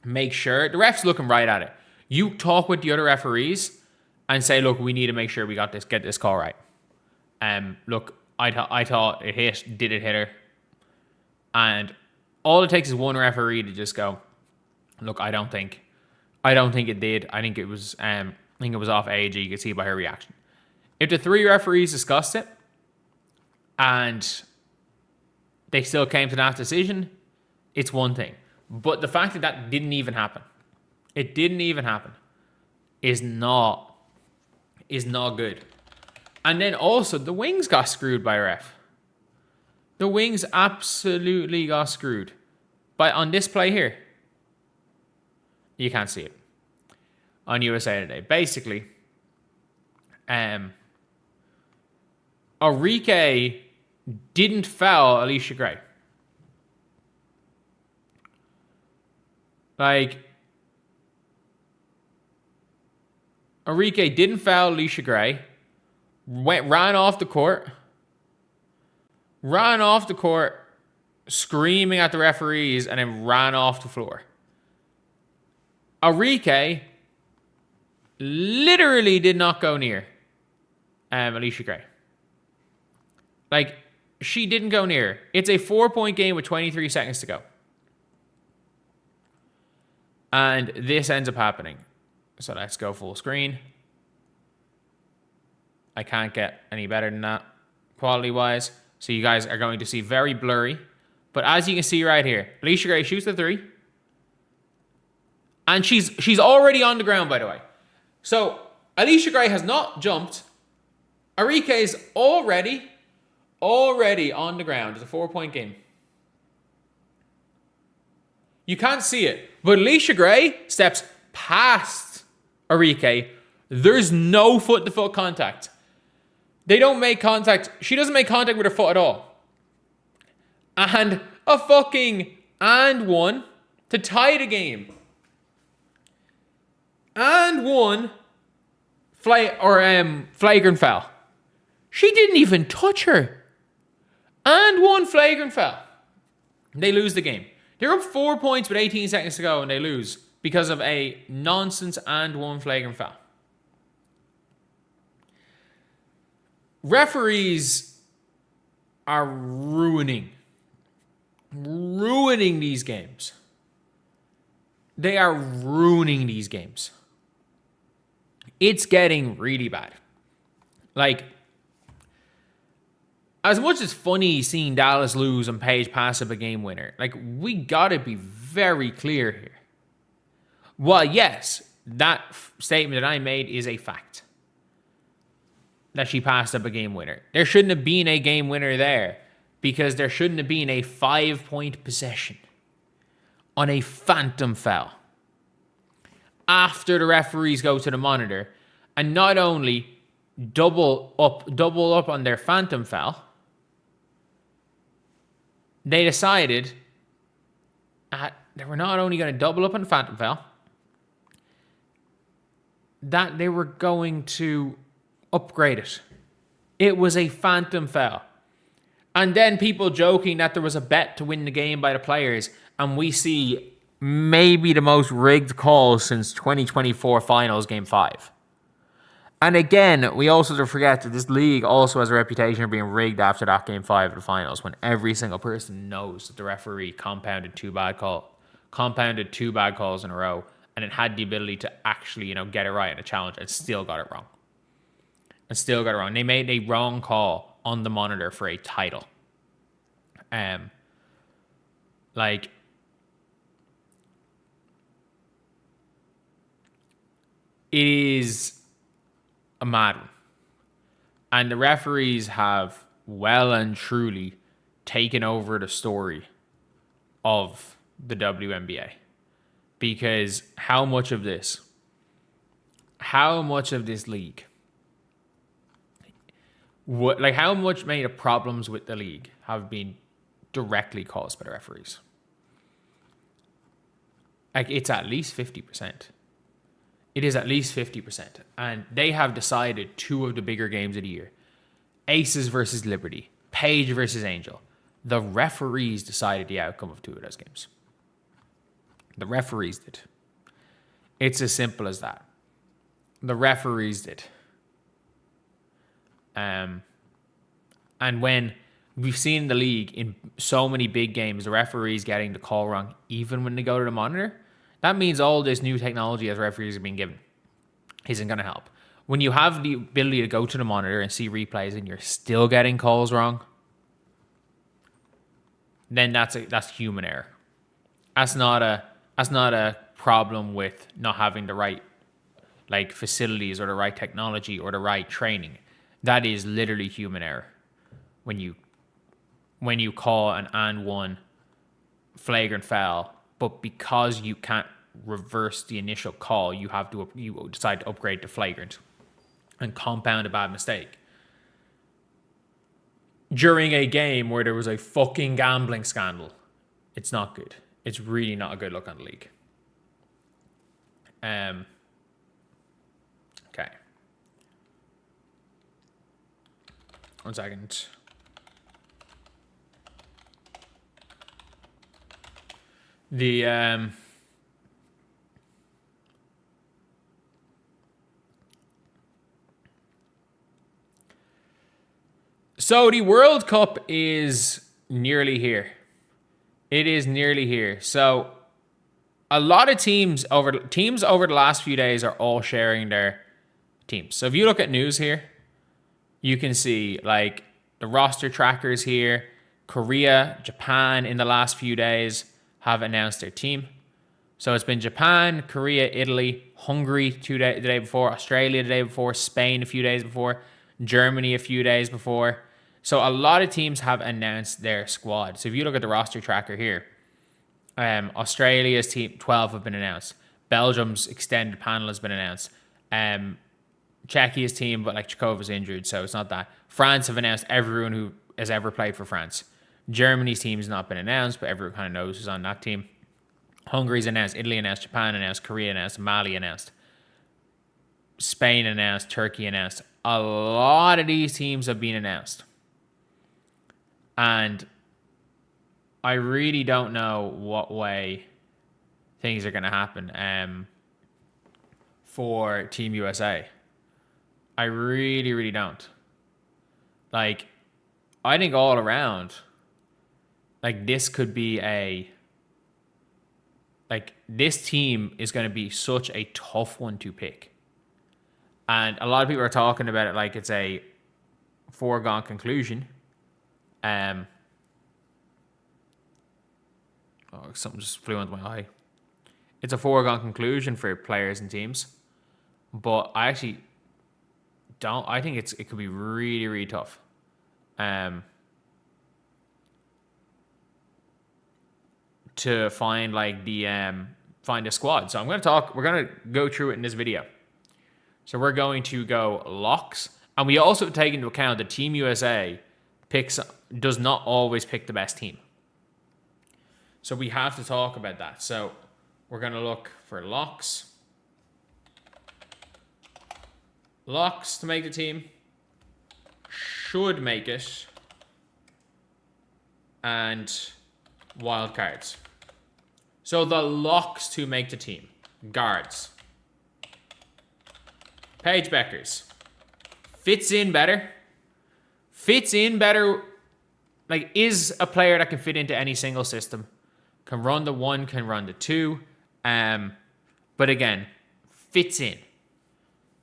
make sure the ref's looking right at it. You talk with the other referees and say, look, we need to make sure we get this call right. Look, I thought it hit. Did it hit her? And all it takes is one referee to just go, look, I don't think it did. I think it was off AG. You could see by her reaction. If the 3 referees discussed it and they still came to that decision, it's one thing. But the fact that didn't even happen, is not good. And then also the Wings got screwed by ref. The Wings absolutely got screwed on this play here. You can't see it on USA Today. Basically, Enrique didn't foul Alicia Gray. Like, Enrique didn't foul Alicia Gray. Ran off the court, screaming at the referees, and then ran off the floor. Enrique literally did not go near Alicia Gray. Like, she didn't go near. It's a 4-point game with 23 seconds to go. And this ends up happening. So let's go full screen. I can't get any better than that quality-wise. So you guys are going to see very blurry. But as you can see right here, Alicia Gray shoots the 3. And she's already on the ground, by the way. So Alicia Gray has not jumped. Enrique is already on the ground. It's a 4-point game. You can't see it, but Alicia Gray steps past Enrique. There's no foot-to-foot contact. They don't make contact. She doesn't make contact with her foot at all. And a fucking and one to tie the game. And one flagrant foul. She didn't even touch her. And one flagrant foul. They lose the game. They're up 4 points with 18 seconds to go and they lose because of a nonsense and one flagrant foul. Referees are ruining these games. They are ruining these games. It's getting really bad. Like, as much as it's funny seeing Dallas lose and Paige pass up a game winner, like, we gotta be very clear here. Well, yes, that statement that I made is a fact. That she passed up a game winner. There shouldn't have been a game winner there because there shouldn't have been a 5-point possession on a phantom foul. After the referees go to the monitor and not only double up on their phantom foul, they decided they were not only going to double up on the phantom foul, that they were going to upgrade it. It was a phantom foul. And then people joking that there was a bet to win the game by the players, and we see maybe the most rigged calls since 2024 finals game 5. And again, we also have to forget that this league also has a reputation of being rigged after that game 5 of the finals, when every single person knows that the referee compounded two bad calls in a row, and it had the ability to actually, get it right in a challenge, and still got it wrong. They made a wrong call on the monitor for a title. Like, it is a mad one. And the referees have well and truly taken over the story of the WNBA. Because how much of this league, how much many of the problems with the league have been directly caused by the referees? Like, it's at least 50%. It is at least 50%. And they have decided 2 of the bigger games of the year. Aces versus Liberty. Paige versus Angel. The referees decided the outcome of 2 of those games. The referees did. It's as simple as that. The referees did. And when we've seen the league in so many big games, the referees getting the call wrong, even when they go to the monitor, that means all this new technology as referees are being given isn't going to help. When you have the ability to go to the monitor and see replays and you're still getting calls wrong, then that's human error. That's not a problem with not having the right facilities or the right technology or the right training. That is literally human error. When you call an and one flagrant foul, but because you can't reverse the initial call, you decide to upgrade to flagrant and compound a bad mistake during a game where there was a fucking gambling scandal. It's not good. It's really not a good look on the league. Okay. 1 second. So the World Cup is nearly here. It is nearly here. So a lot of teams over the last few days are all sharing their teams. So if you look at news here, you can see the roster trackers here. Korea, Japan in the last few days have announced their team. So it's been Japan, Korea, Italy, Hungary the day before, Australia the day before, Spain a few days before, Germany a few days before. So a lot of teams have announced their squad. So if you look at the roster tracker here, Australia's team 12 have been announced. Belgium's extended panel has been announced. Czechia's team, but Chakova's injured, so it's not that. France have announced everyone who has ever played for France. Germany's team has not been announced, but everyone kind of knows who's on that team. Hungary's announced, Italy announced, Japan announced, Korea announced, Mali announced, Spain announced, Turkey announced. A lot of these teams have been announced. And I really don't know what way things are going to happen for Team USA. I really, really don't. I think all around, this could be this team is going to be such a tough one to pick. And a lot of people are talking about it like it's a foregone conclusion. Something just flew into my eye. It's a foregone conclusion for players and teams. But I actually don't. I think it could be really, really tough. To find find a squad. So we're gonna go through it in this video. So we're going to go locks, and we also take into account that Team USA does not always pick the best team. So we have to talk about that. So we're gonna look for locks. Locks to make the team. Should make it. And wild cards. So the locks to make the team. Guards. Paige Bueckers. Fits in better. Fits in better. Like, is a player that can fit into any single system. Can run the 1, can run the 2. But again, fits in.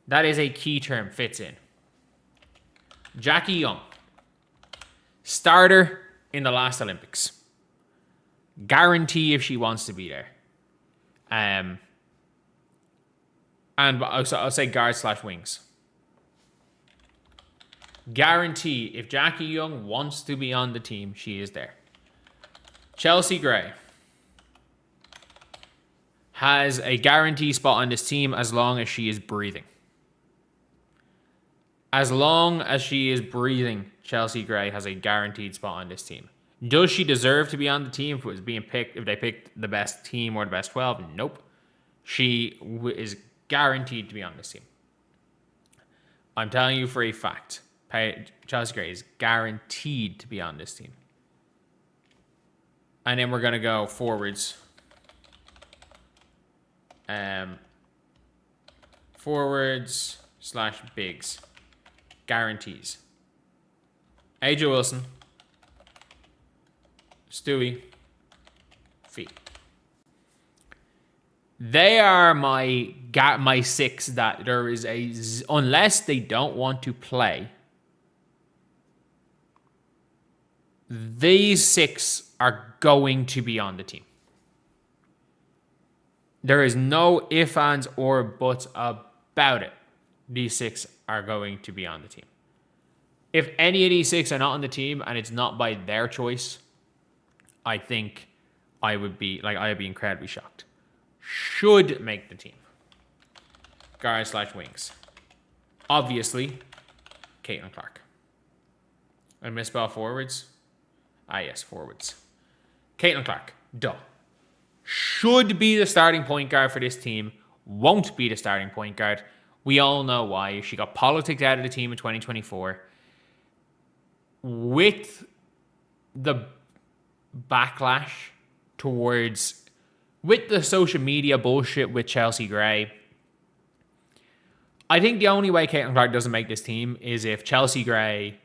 That is a key term, fits in. Jackie Young. Starter in the last Olympics. Guarantee if she wants to be there. And I'll say guard/wings. Guarantee if Jackie Young wants to be on the team, she is there. Chelsea Gray has a guarantee spot on this team as long as she is breathing. As long as she is breathing, Chelsea Gray has a guaranteed spot on this team. Does she deserve to be on the team if it was being picked, if they picked the best team or the best 12? Nope. She is guaranteed to be on this team. I'm telling you for a fact, Chelsea Gray is guaranteed to be on this team. And then we're going to go forwards. Forwards/bigs. Guarantees. Angel Wilson. Stewie. Fee. They are my 6 that there is unless they don't want to play, these 6 are going to be on the team. There is no ifs, ands, or buts about it. These 6 are going to be on the team. If any of these 6 are not on the team and it's not by their choice, I think I would be incredibly shocked. Should make the team. Guard/wings. Obviously, Caitlin Clark. I misspell forwards. Yes, forwards. Caitlin Clark. Duh. Should be the starting point guard for this team. Won't be the starting point guard. We all know why. She got politicked out of the team in 2024. With the backlash with the social media bullshit with Chelsea Gray, I think the only way Caitlin Clark doesn't make this team is if Chelsea Gray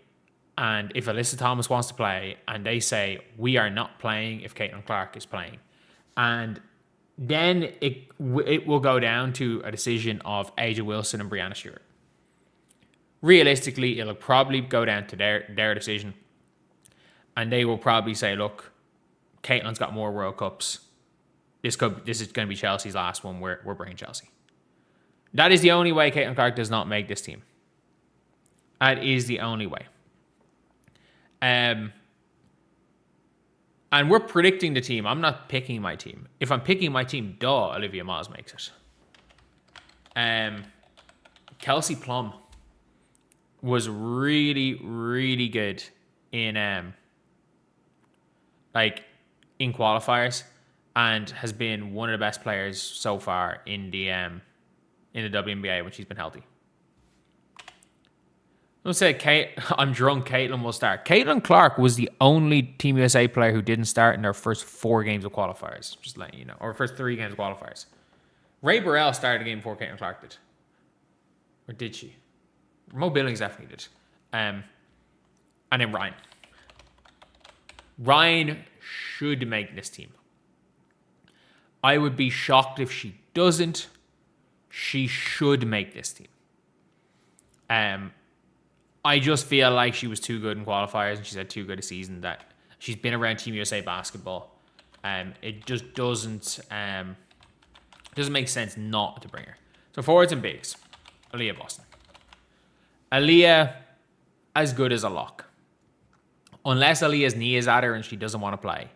and if Alyssa Thomas wants to play and they say, we are not playing if Caitlin Clark is playing. And then it will go down to a decision of Angel Wilson and Breanna Steward. Realistically, it'll probably go down to their decision. And they will probably say, look, Caitlin's got more World Cups. This is going to be Chelsea's last one. We're bringing Chelsea. That is the only way Caitlin Clark does not make this team. That is the only way. And we're predicting the team. I'm not picking my team. If I'm picking my team, Olivia Miles makes it. Kelsey Plum was really, really good in qualifiers and has been one of the best players so far in the WNBA when she's been healthy. Let's say I'm drunk. Caitlin will start. Caitlin Clark was the only Team USA player who didn't start in their first 4 games of qualifiers. Just letting you know, or first 3 games of qualifiers. Ray Burrell started a game before Caitlin Clark did, or did she? Mo Billings definitely did. And then Ryan. Ryan should make this team. I would be shocked if she doesn't. She should make this team. I just feel like she was too good in qualifiers and she's had too good a season that she's been around Team USA basketball. It just doesn't make sense not to bring her. So forwards and bigs. Aaliyah Boston. Aaliyah, as good as a lock. Unless Aaliyah's knee is at her and she doesn't want to play.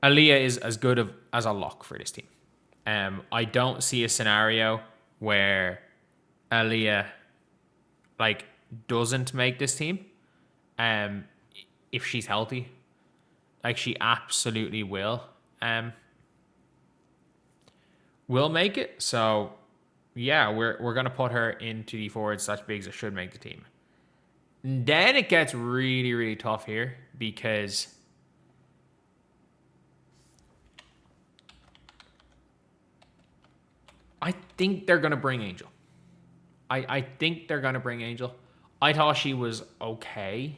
Aaliyah is as good as a lock for this team. I don't see a scenario where Aaliyah doesn't make this team. If she's healthy. She absolutely will make it. So yeah, we're gonna put her into the forwards/bigs that should make the team. And then it gets really, really tough here because think they're going to bring Angel. I think they're going to bring Angel. I thought she was okay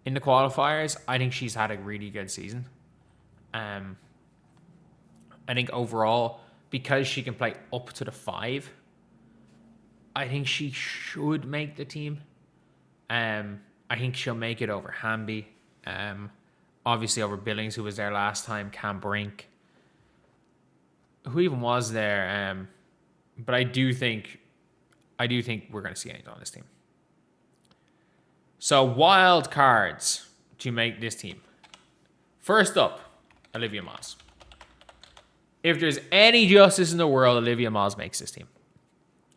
in the qualifiers. I think she's had a really good season. I think overall, because she can play up to the 5, I think she should make the team. I think she'll make it over Hamby. Obviously over Billings, who was there last time, Cam Brink. Who even was there? But I do think we're going to see Angel on this team. So wild cards to make this team. First up, Olivia Miles. If there's any justice in the world, Olivia Miles makes this team.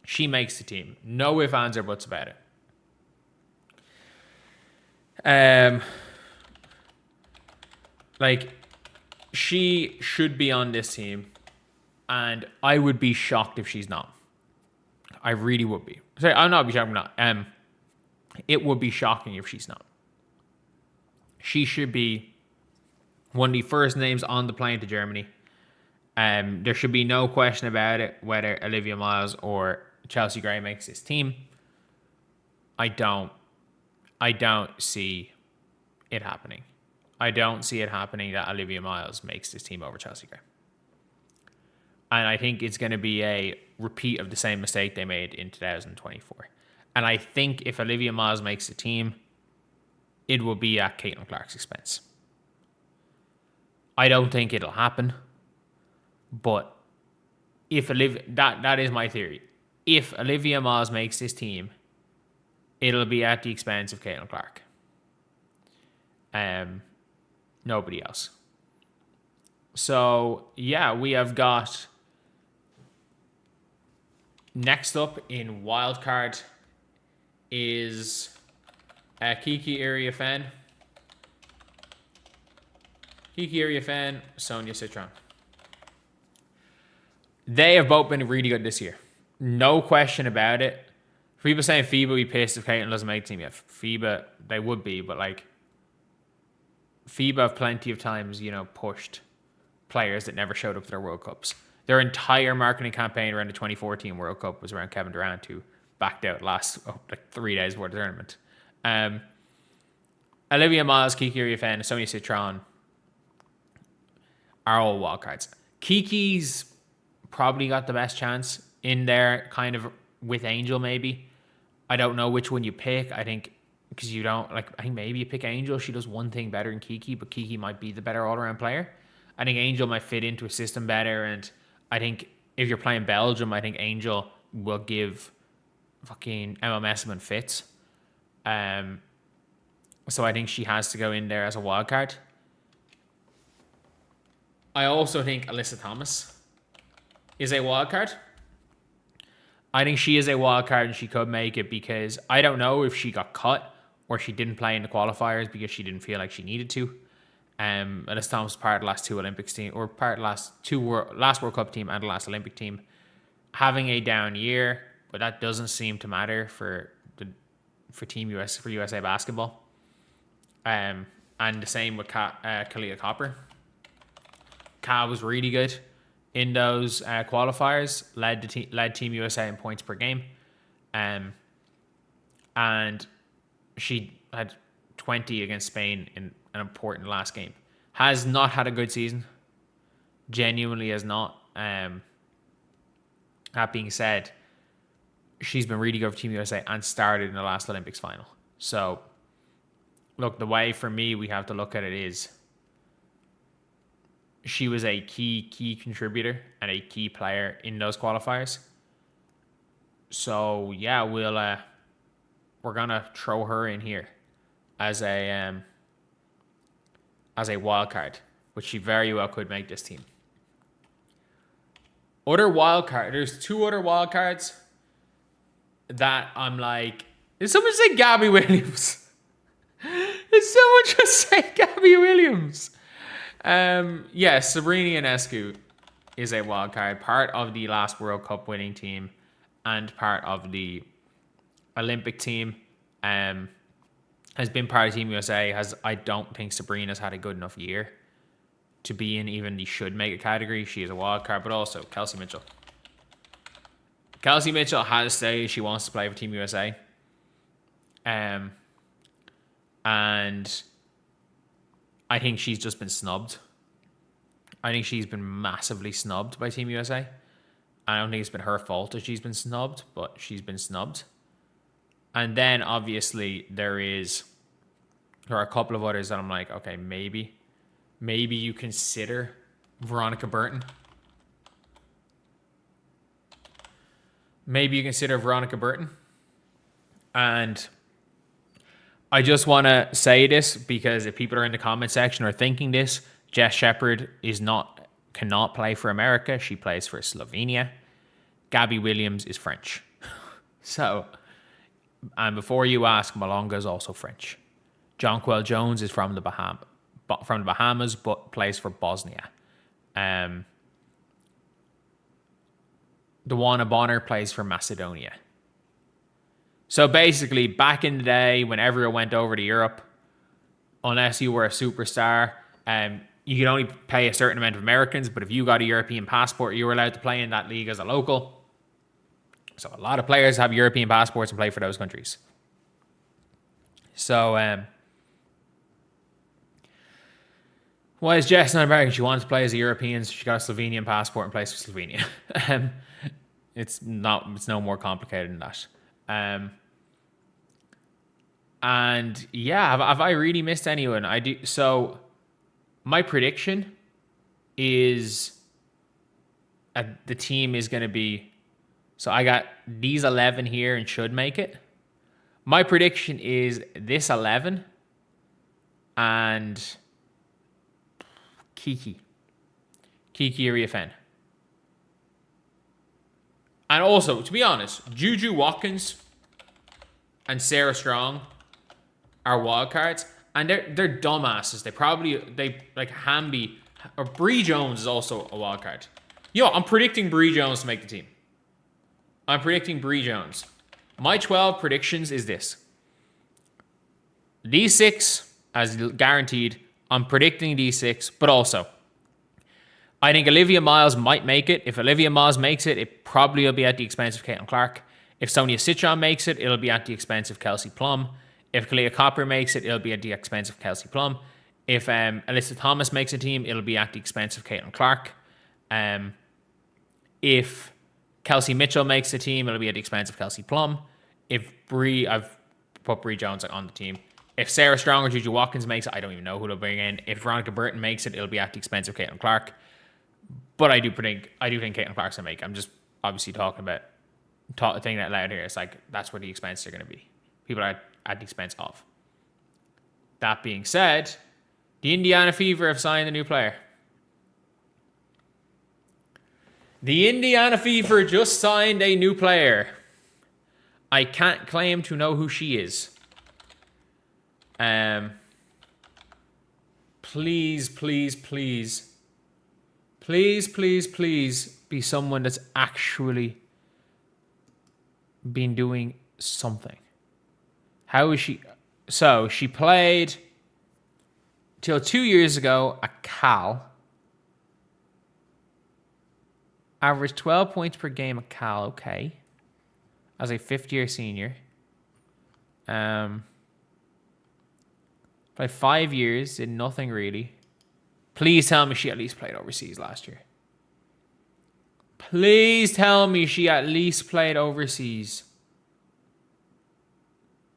She makes the team. No ifs, ands, or buts about it. She should be on this team, and I would be shocked if she's not. I really would be. Sorry, I'm not be shocked. I'm not. It would be shocking if she's not. She should be one of the first names on the plane to Germany. There should be no question about it whether Olivia Miles or Chelsea Gray makes this team. I don't see it happening. I don't see it happening that Olivia Miles makes this team over Chelsea Gray. And I think it's going to be a repeat of the same mistake they made in 2024. And I think if Olivia Miles makes the team, it will be at Caitlin Clark's expense. I don't think it'll happen. But if that is my theory. If Olivia Miles makes this team, it'll be at the expense of Caitlin Clark. Nobody else. So yeah, we have got next up in wildcard is Kiki Iriafen. Kiki Iriafen, Sonia Citron. They have both been really good this year. No question about it. People saying FIBA would be pissed if Caitlin doesn't make the team yet. FIBA, they would be, but FIBA have plenty of times, pushed players that never showed up to their World Cups. Their entire marketing campaign around the 2014 World Cup was around Kevin Durant, who backed out last 3 days before the tournament. Olivia Miles, Kiki Iriafen, and Sonia Citron are all wildcards. Kiki's probably got the best chance in there, kind of with Angel maybe. I don't know which one you pick. I think because you don't I think maybe you pick Angel. She does one thing better than Kiki, but Kiki might be the better all-around player. I think Angel might fit into a system better, and I think if you're playing Belgium, I think Angel will give fucking Emma Messman fits. So I think she has to go in there as a wild card. I also think Alyssa Thomas is a wild card. I think she is a wild card and she could make it because I don't know if she got cut or she didn't play in the qualifiers because she didn't feel like she needed to. Alyssa Thomas was part of the last two Olympics team, or part of the last World Cup team and the last Olympic team. Having a down year, but that doesn't seem to matter for USA basketball. And the same with Kalia Copper. Ka was really good in those qualifiers, led Team USA in points per game, and she had 20 against Spain in an important last game. Has not had a good season. Genuinely has not. That being said, she's been really good for Team USA and started in the last Olympics final. So, look, the way for me we have to look at it is she was a key contributor and a key player in those qualifiers. So yeah, we're gonna throw her in here as a wild card, but she very well could make this team. Other wild card. There's two other wild cards that I'm like, did someone say Gabby Williams? Did someone just say Gabby Williams? Sabrina Ionescu is a wild card, part of the last World Cup winning team and part of the Olympic team. Has been part of Team USA. I don't think Sabrina's had a good enough year to be in even the should make a category. She is a wild card, but also Kelsey Mitchell. Kelsey Mitchell has said she wants to play for Team USA. And I think she's just been snubbed. I think she's been massively snubbed by Team USA. I don't think it's been her fault that she's been snubbed, but she's been snubbed. And then, obviously, there are a couple of others that I'm like, okay, maybe you consider Veronica Burton. Maybe you consider Veronica Burton. And I just want to say this because if people are in the comment section are thinking this, Jess Shepherd cannot play for America. She plays for Slovenia. Gabby Williams is French. So, and before you ask, Malonga is also French. Jonquel Jones is from the Bahamas, but plays for Bosnia. Dewana Bonner plays for Macedonia. So basically, back in the day, when everyone went over to Europe, unless you were a superstar, you could only pay a certain amount of Americans, but if you got a European passport, you were allowed to play in that league as a local. So a lot of players have European passports and play for those countries. So, why is Jess not American? She wants to play as a European, so she got a Slovenian passport and plays for Slovenia. It's no more complicated than that. And yeah, have I really missed anyone? I do. So my prediction is the team is going to be, so I got these 11 here and should make it. My prediction is this 11 and Kiki Iriafen. And also, to be honest, Juju Watkins and Sarah Strong are wildcards, and they're dumbasses. They like Hamby or Bree Jones is also a wildcard. I'm predicting Bree Jones to make the team. I'm predicting Bree Jones. My 12 predictions is this. D6 as guaranteed. I'm predicting D6, but also I think Olivia Miles might make it. If Olivia Miles makes it, it probably will be at the expense of Caitlin Clark. If Sonia Citron makes it, it'll be at the expense of Kelsey Plum. If Kalia Copper makes it, it'll be at the expense of Kelsey Plum. If Alyssa Thomas makes a team, it'll be at the expense of Caitlin Clark. If Kelsey Mitchell makes a team, it'll be at the expense of Kelsey Plum. I've put Bree Jones on the team. If Sarah Strong or Juju Watkins makes it, I don't even know who they'll bring in. If Veronica Burton makes it, it'll be at the expense of Caitlin Clark. But I do think Caitlin Clark's going to make it. I'm just obviously thinking that loud here. It's like, that's where the expenses are going to be. People are at the expense of. That being said, the Indiana Fever have signed a new player. The Indiana Fever just signed a new player. I can't claim to know who she is. Please be someone that's actually been doing something. How is she? So she played till 2 years ago at Cal. Averaged 12 points per game at Cal, okay. As a fifth-year senior. Played 5 years, did nothing really. Please tell me she at least played overseas last year. Please tell me she at least played overseas.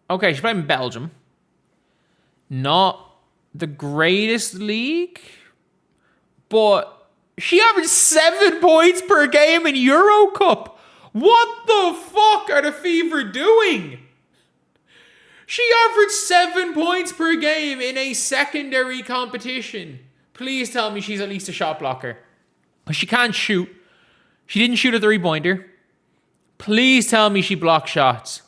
Okay, she played in Belgium. Not the greatest league, but she averaged 7 points per game in Euro Cup. What the fuck are the Fever doing? She averaged 7 points per game in a secondary competition. Please tell me she's at least a shot blocker. She can't shoot. She didn't shoot a three-pointer. Please tell me she blocked shots.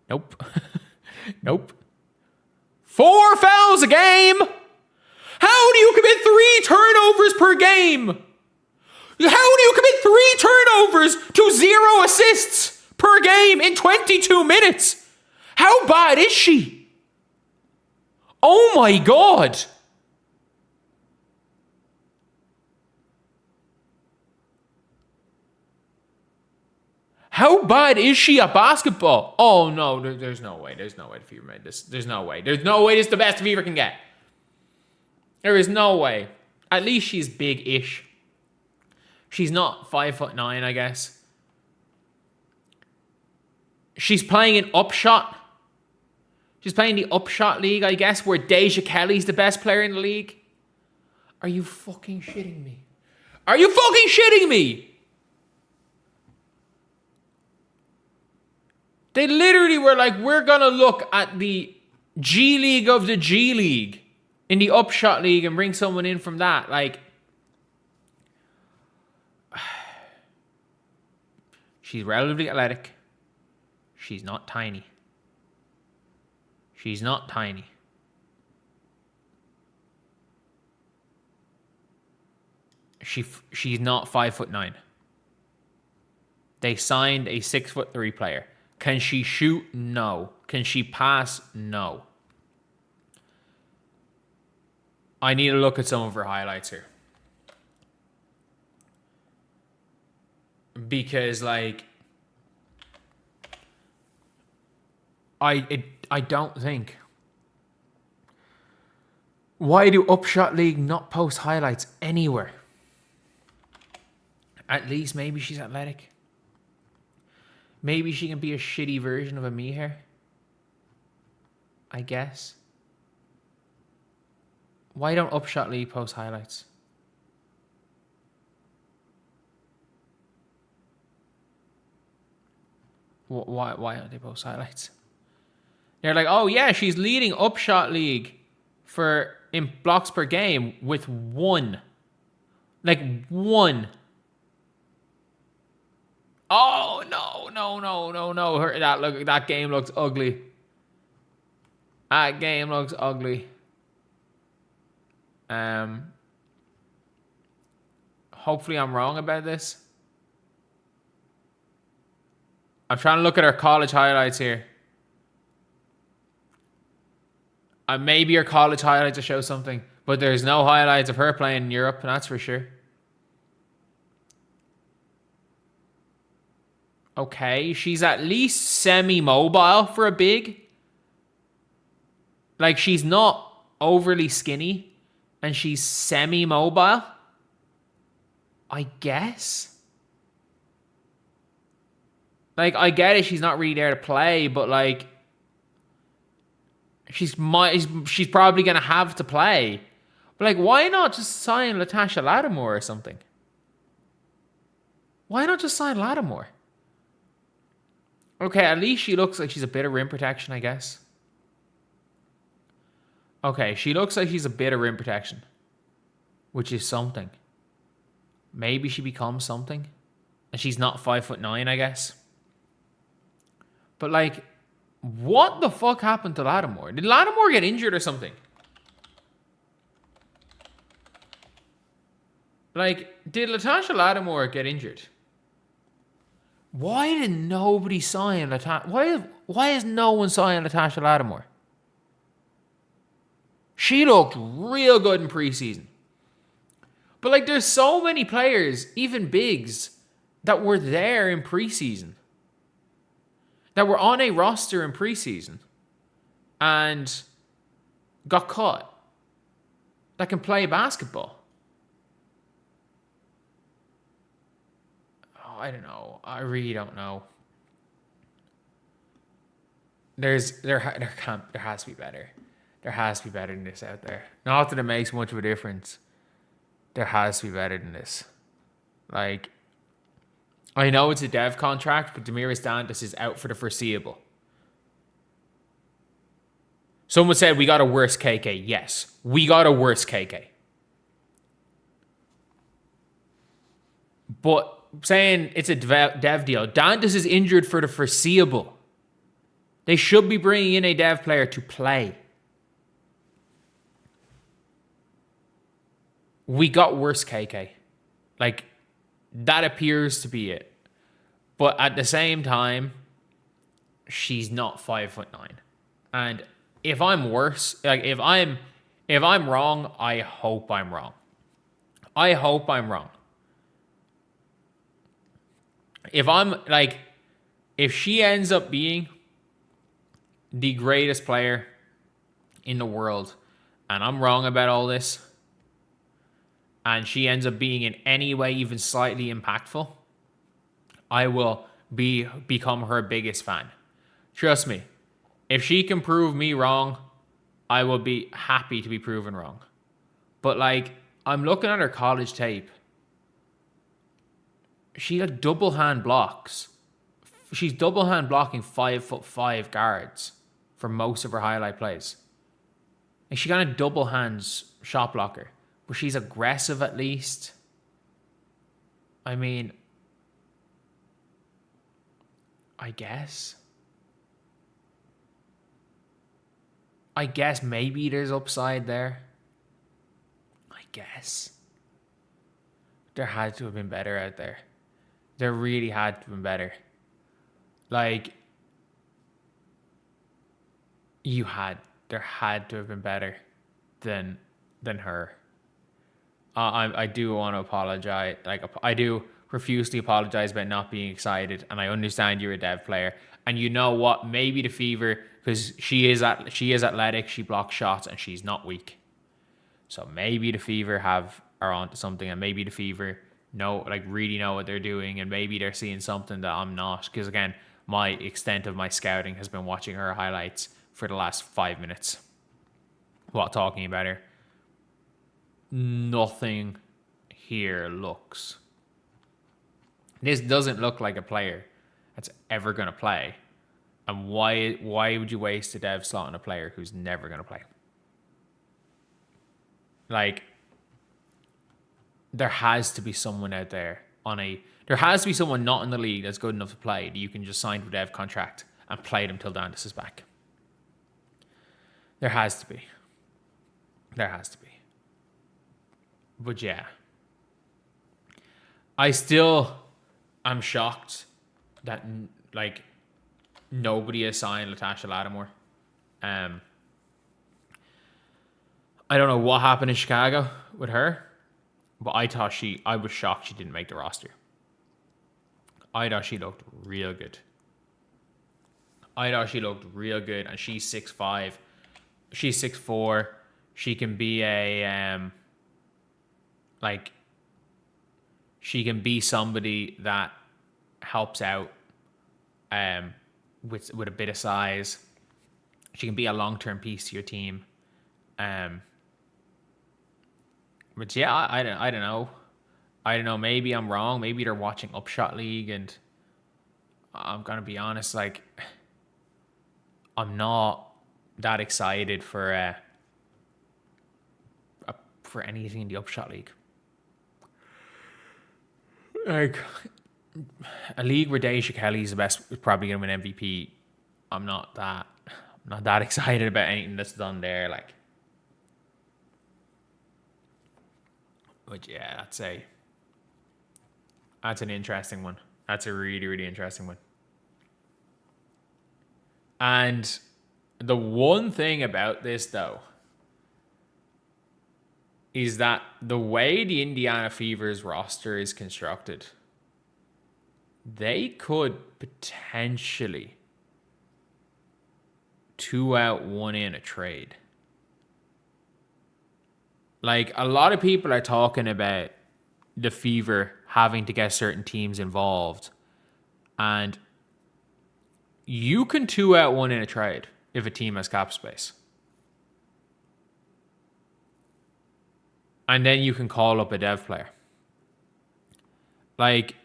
Nope. Nope. 4 fouls a game. How do you commit 3 turnovers per game? How do you commit 3 turnovers to 0 assists per game in 22 minutes? How bad is she? Oh my God. How bad is she at basketball? Oh no, there's no way. There's no way the Fever made this. There's no way. There's no way this is the best the Fever can get. There is no way. At least she's big-ish. She's not 5'9", I guess. She's playing an upshot. She's playing the upshot league, I guess, where Deja Kelly's the best player in the league. Are you fucking shitting me? Are you fucking shitting me? They literally were like, we're going to look at the G League of the G League in the upshot league and bring someone in from that. Like, she's relatively athletic. She's not tiny. She's not tiny. She's not 5'9". They signed a 6'3" player. Can she shoot? No. Can she pass? No. I need to look at some of her highlights here. Because, like, I don't think. Why do Upshot League not post highlights anywhere? At least maybe she's athletic. Maybe she can be a shitty version of a Meher. I guess. Why don't Upshot League post highlights? Why don't they post highlights? They're like, oh yeah, she's leading Upshot League in blocks per game with 1. Like 1. Oh no. That game looks ugly. That game looks ugly. Hopefully I'm wrong about this. I'm trying to look at her college highlights here. Maybe her college highlights will show something, but there's no highlights of her playing in Europe, that's for sure. Okay, she's at least semi-mobile for a big. Like, she's not overly skinny, and she's semi-mobile. I guess. Like, I get it, she's not really there to play, but, like, she's probably going to have to play. But, like, why not just sign Latasha Lattimore or something? Why not just sign Lattimore? Okay, at least she looks like she's a bit of rim protection, I guess. Okay, she looks like she's a bit of rim protection. Which is something. Maybe she becomes something. And she's not 5'9", I guess. But, like, what the fuck happened to Lattimore? Did Lattimore get injured or something? Like, did Latasha Lattimore get injured? Why did nobody sign Latasha? Why is no one signing Latasha Lattimore? She looked real good in preseason. But, like, there's so many players, even bigs, that were there in preseason. That were on a roster in preseason. And got caught. That can play basketball. I don't know. I really don't know. There has to be better. There has to be better than this out there. Not that it makes much of a difference. There has to be better than this. Like, I know it's a dev contract, but Damiris Dantas is out for the foreseeable. Someone said we got a worse KK. Yes, we got a worse KK. But saying it's a dev deal. Dantas is injured for the foreseeable. They should be bringing in a dev player to play. We got worse KK. Like, that appears to be it. But at the same time, she's not 5'9". And if I'm worse, like if I'm wrong, I hope I'm wrong. I hope I'm wrong. If I'm like, if she ends up being the greatest player in the world, and I'm wrong about all this, and she ends up being in any way even slightly impactful, I will become her biggest fan. Trust me, if she can prove me wrong, I will be happy to be proven wrong. But like, I'm looking at her college tape. She had double hand blocks. She's double hand blocking 5'5" guards for most of her highlight plays. And she kind of double hands shot blocker, but she's aggressive at least. I mean, I guess maybe there's upside there. I guess. There had to have been better out there. There really had to have been better. Like, there had to have been better than her. I do want to apologize. Like, I do profusely apologize about not being excited, and I understand you're a dev player. And you know what? Maybe the Fever, because she is athletic, she blocks shots, and she's not weak. So maybe the Fever are onto something, and maybe the Fever really know what they're doing, and maybe they're seeing something that I'm not. Because again, my extent of my scouting has been watching her highlights for the last 5 minutes while talking about her. Nothing here looks. This doesn't look like a player that's ever going to play. And why would you waste a dev slot on a player who's never going to play? Like, there has to be someone out there there has to be someone not in the league that's good enough to play that you can just sign to a dev contract and play them till Dantas is back. There has to be. But yeah. I still am shocked that, like, nobody has signed Latasha Lattimore. I don't know what happened in Chicago with her, but I was shocked she didn't make the roster. I thought she looked real good. And she's 6'5". She's 6'4". She can be she can be somebody that helps out with a bit of size. She can be a long-term piece to your team. But yeah, I don't know. I don't know. Maybe I'm wrong. Maybe they're watching Upshot League, and I'm gonna be honest. Like, I'm not that excited for anything in the Upshot League. Like, a league where Deja Kelly's is probably gonna win MVP. I'm not that excited about anything that's done there. Like, but yeah, that's an interesting one. That's a really, really interesting one. And the one thing about this, though, is that the way the Indiana Fever's roster is constructed, they could potentially 2-out, 1-in a trade. Like, a lot of people are talking about the Fever having to get certain teams involved. And you can 2-out, 1-in a trade if a team has cap space. And then you can call up a dev player. Like,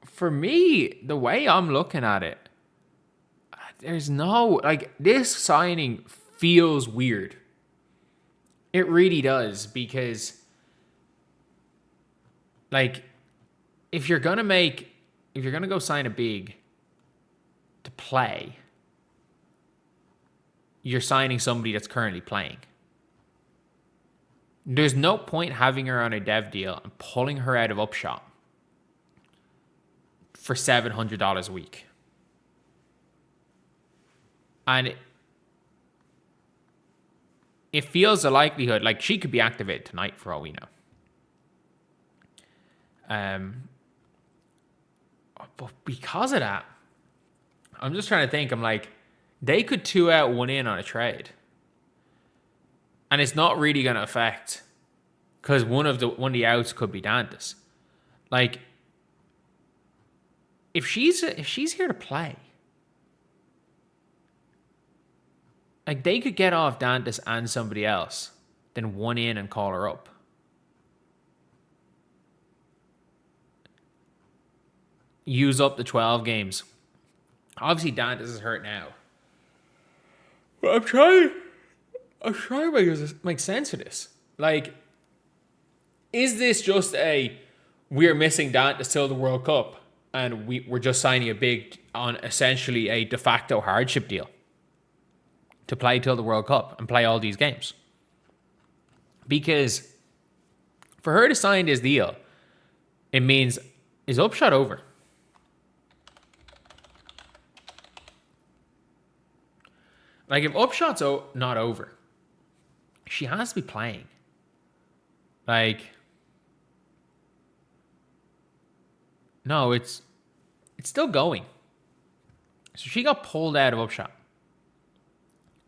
for me, the way I'm looking at it, there's no, like, this signing feels weird. It really does, because, like, if you're gonna go sign a big to play, you're signing somebody that's currently playing. There's no point having her on a dev deal and pulling her out of Upshot for $700 a week. And it feels a likelihood, like, she could be activated tonight for all we know. But because of that, I'm just trying to think. I'm like, they could 2 out, 1 in on a trade. And it's not really going to affect, because one of the outs could be Dantas. Like, if she's here to play, like, they could get off Dantas and somebody else, then 1 in and call her up. Use up the 12 games. Obviously, Dantas is hurt now. But I'm trying to make sense of this. Like, is this just we're missing Dantas till the World Cup and we're just signing on essentially a de facto hardship deal to play till the World Cup and play all these games? Because for her to sign this deal, it means, is Upshot over? Like, if Upshot's not over, she has to be playing. Like, no, it's still going. So she got pulled out of Upshot.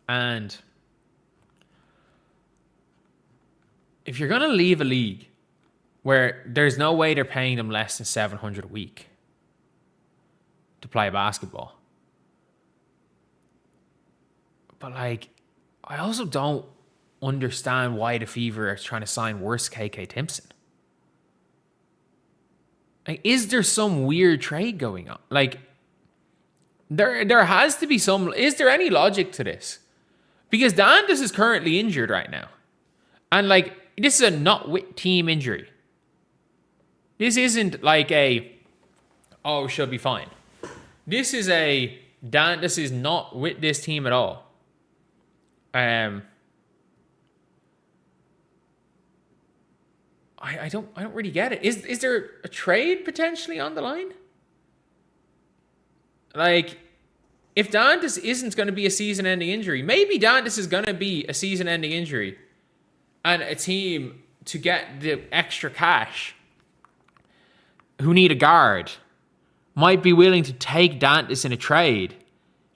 And if you're going to leave a league where there's no way they're paying them less than $700 a week to play basketball. But, like, I also don't understand why the Fever are trying to sign worse KK Timpson. Like, is there some weird trade going on? Like, there has to be some. Is there any logic to this? Because Dantas is currently injured right now. And, like, this is a not with team injury. This isn't like she'll be fine. This is Dantas is not with this team at all. I don't really get it. Is there a trade potentially on the line? Like, if Dantas isn't going to be a season-ending injury, maybe Dantas is going to be a season-ending injury, and a team to get the extra cash who need a guard might be willing to take Dantas in a trade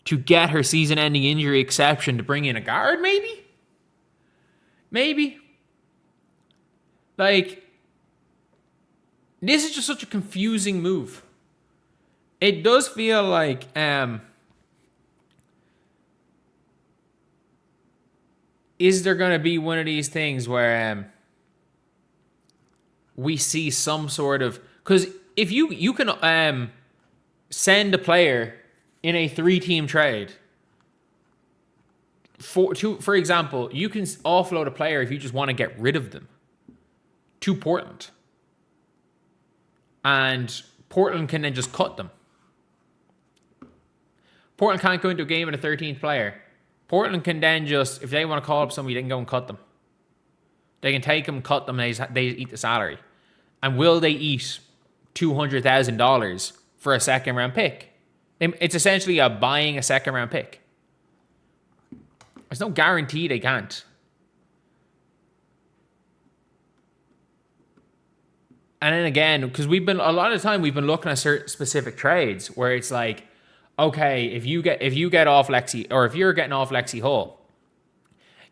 to get her season-ending injury exception to bring in a guard, maybe? Maybe. Like, this is just such a confusing move. It does feel like is there going to be one of these things where we see some sort of... Because if you can send a player in a 3-team trade, for example, you can offload a player if you just want to get rid of them to Portland. And Portland can then just cut them. Portland can't go into a game with a 13th player. Portland can then just, if they want to call up somebody, they can go and cut them. They can take them, cut them, they eat the salary. And will they eat $200,000 for a second-round pick? It's essentially buying a second-round pick. There's no guarantee they can't. And then again, because a lot of the time we've been looking at certain specific trades where it's like, okay, if you get off Lexi, or if you're getting off Lexi Hull,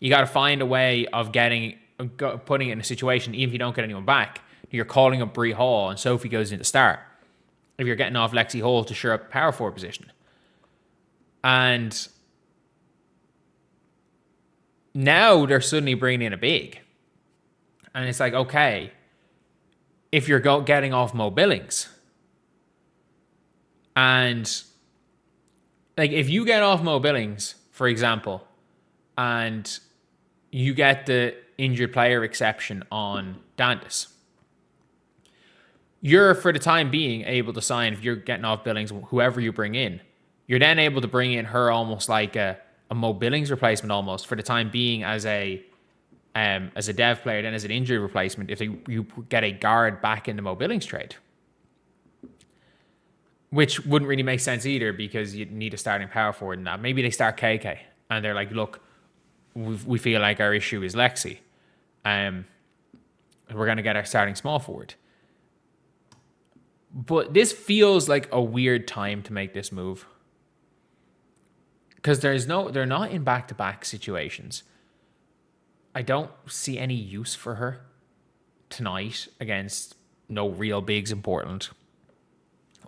you got to find a way of putting it in a situation, even if you don't get anyone back, you're calling up Bree Hall and Sophie goes in to start. If you're getting off Lexi Hull to shore up power forward position. And now they're suddenly bringing in a big. And it's like, okay, if you're getting off Mo Billings, and like if you get off Mo Billings, for example, and you get the injured player exception on Dantas, you're, for the time being, able to sign, if you're getting off Billings, whoever you bring in, you're then able to bring in her almost like a Mo Billings replacement almost for the time being as a dev player, then as an injury replacement if you get a guard back in the Mo Billings trade. Which wouldn't really make sense either because you need a starting power forward in that. Maybe they start KK and they're like, look, we feel like our issue is Lexi. We're going to get our starting small forward. But this feels like a weird time to make this move. Because they're not in back-to-back situations. I don't see any use for her tonight against no real bigs in Portland.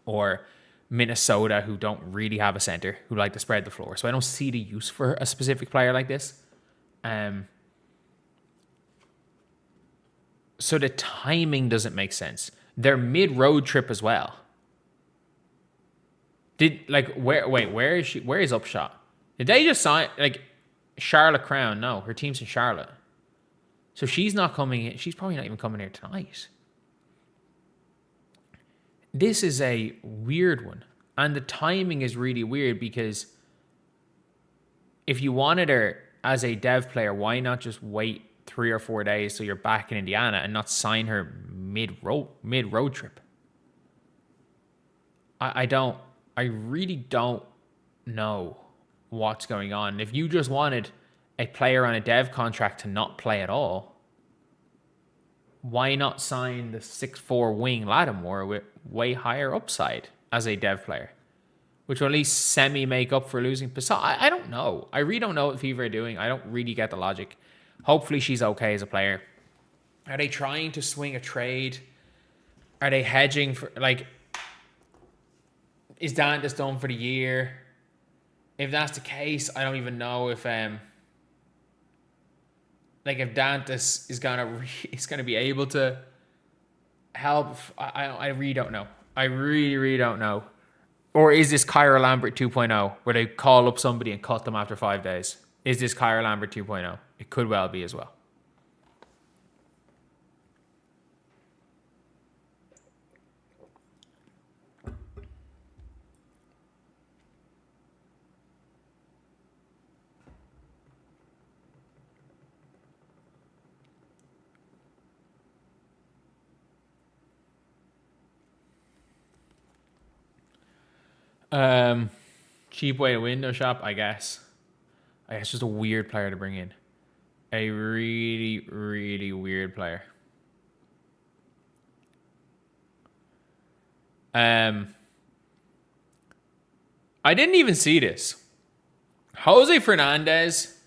Or Minnesota, who don't really have a center, who like to spread the floor. So I don't see the use for a specific player like this. So the timing doesn't make sense. They're mid-road trip as well. Where is she? Where is Upshot? Did they just sign, Charlotte Crown? No, her team's in Charlotte. So she's not coming in. She's probably not even coming here tonight. This is a weird one. And the timing is really weird because if you wanted her as a dev player, why not just wait 3 or 4 days so you're back in Indiana and not sign her mid-road trip? I really don't know what's going on. If you just wanted a player on a dev contract to not play at all, why not sign the 6'4" wing Lattimore with way higher upside as a dev player, which will at least semi-make up for losing Passat? I don't know. I really don't know what Fever are doing. I don't really get the logic. Hopefully she's okay as a player. Are they trying to swing a trade? Are they hedging for, is Dantas done for the year? If that's the case, I don't even know if if Dantas is gonna be able to help. I really don't know. I really don't know. Or is this Kyra Lambert 2.0, where they call up somebody and cut them after 5 days? Is this Kyra Lambert 2.0? It could well be as well. Cheap way to window shop, I guess. Just a weird player to bring in. A really, really weird player. I didn't even see this. Jose Fernandez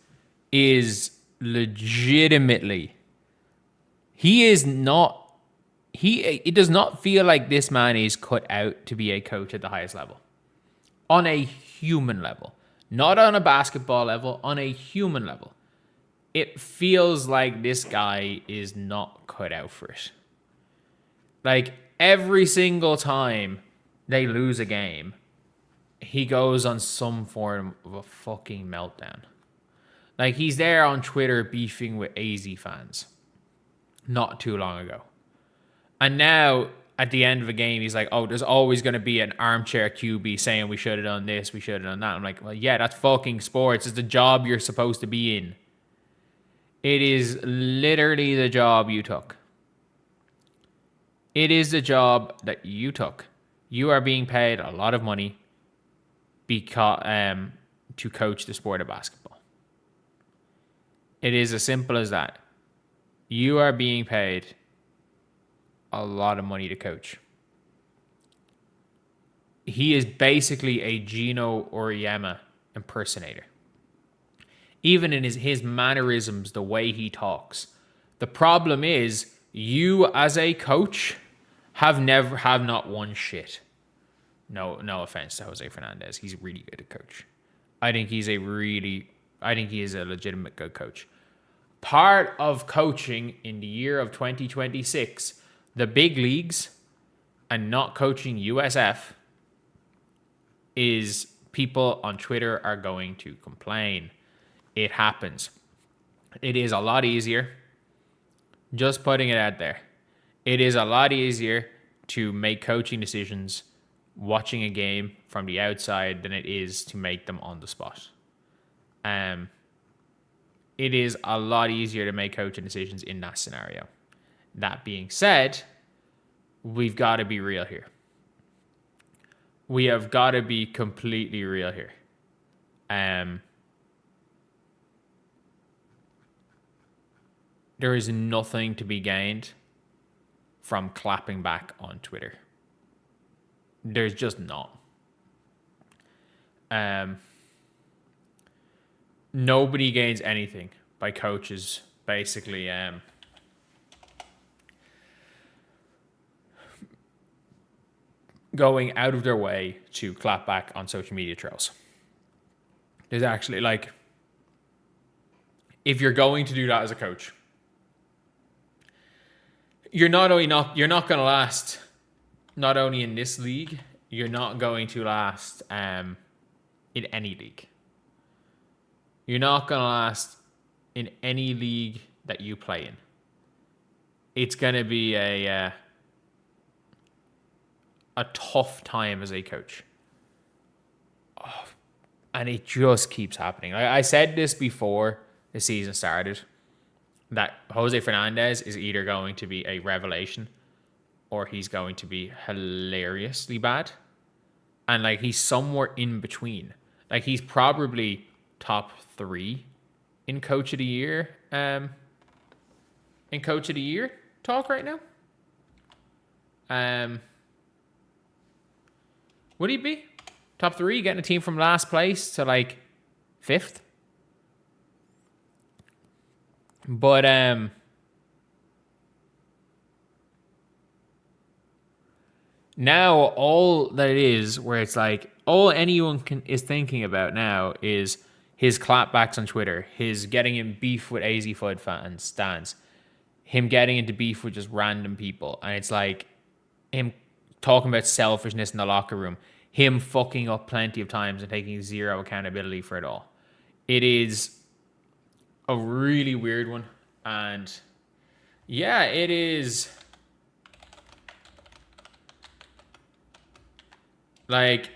is legitimately, it does not feel like this man is cut out to be a coach at the highest level. On a human level. Not on a basketball level, on a human level. It feels like this guy is not cut out for it. Every single time they lose a game, he goes on some form of a fucking meltdown. He's there on Twitter beefing with AZ fans not too long ago. And now, at the end of a game, he's like, oh, there's always going to be an armchair QB saying we should have done this, we should have done that. I'm like, well, yeah, that's fucking sports. It's the job you're supposed to be in. It is literally the job you took. It is the job that you took. You are being paid a lot of money to coach the sport of basketball. It is as simple as that. You are being paid a lot of money to coach. He is basically a Gino Auriemma impersonator. Even in his mannerisms, the way he talks. The problem is, you as a coach have not won shit. No offense to Jose Fernandez. He's really good at coach. I think he is a legitimate good coach. Part of coaching in the year of 2026, the big leagues, and not coaching USF, is people on Twitter are going to complain. It happens. It is a lot easier, just putting it out there. It is a lot easier to make coaching decisions watching a game from the outside than it is to make them on the spot. It is a lot easier to make coaching decisions in that scenario. That being said, we've got to be real here. We have got to be completely real here. There is nothing to be gained from clapping back on Twitter. There's just not. Nobody gains anything by coaches basically going out of their way to clap back on social media trolls. There's actually, like, if you're going to do that as a coach, you're not going to last. Not only in this league, you're not going to last in any league. You're not going to last in any league that you play in. It's going to be a tough time as a coach. Oh, and it just keeps happening. I said this before the season started, that Jose Fernandez is either going to be a revelation or he's going to be hilariously bad. And, like, he's somewhere in between. Like, he's probably top 3 in Coach of the Year. In Coach of the Year talk right now. Would he be top 3, getting a team from last place to, like, 5th? But now all that it is, where it's like all anyone is thinking about now is his clapbacks on Twitter, his getting in beef with AZ Fud fans, stands, him getting into beef with just random people, and it's like him talking about selfishness in the locker room, him fucking up plenty of times and taking zero accountability for it all. It is a really weird one, and yeah, it is. Like,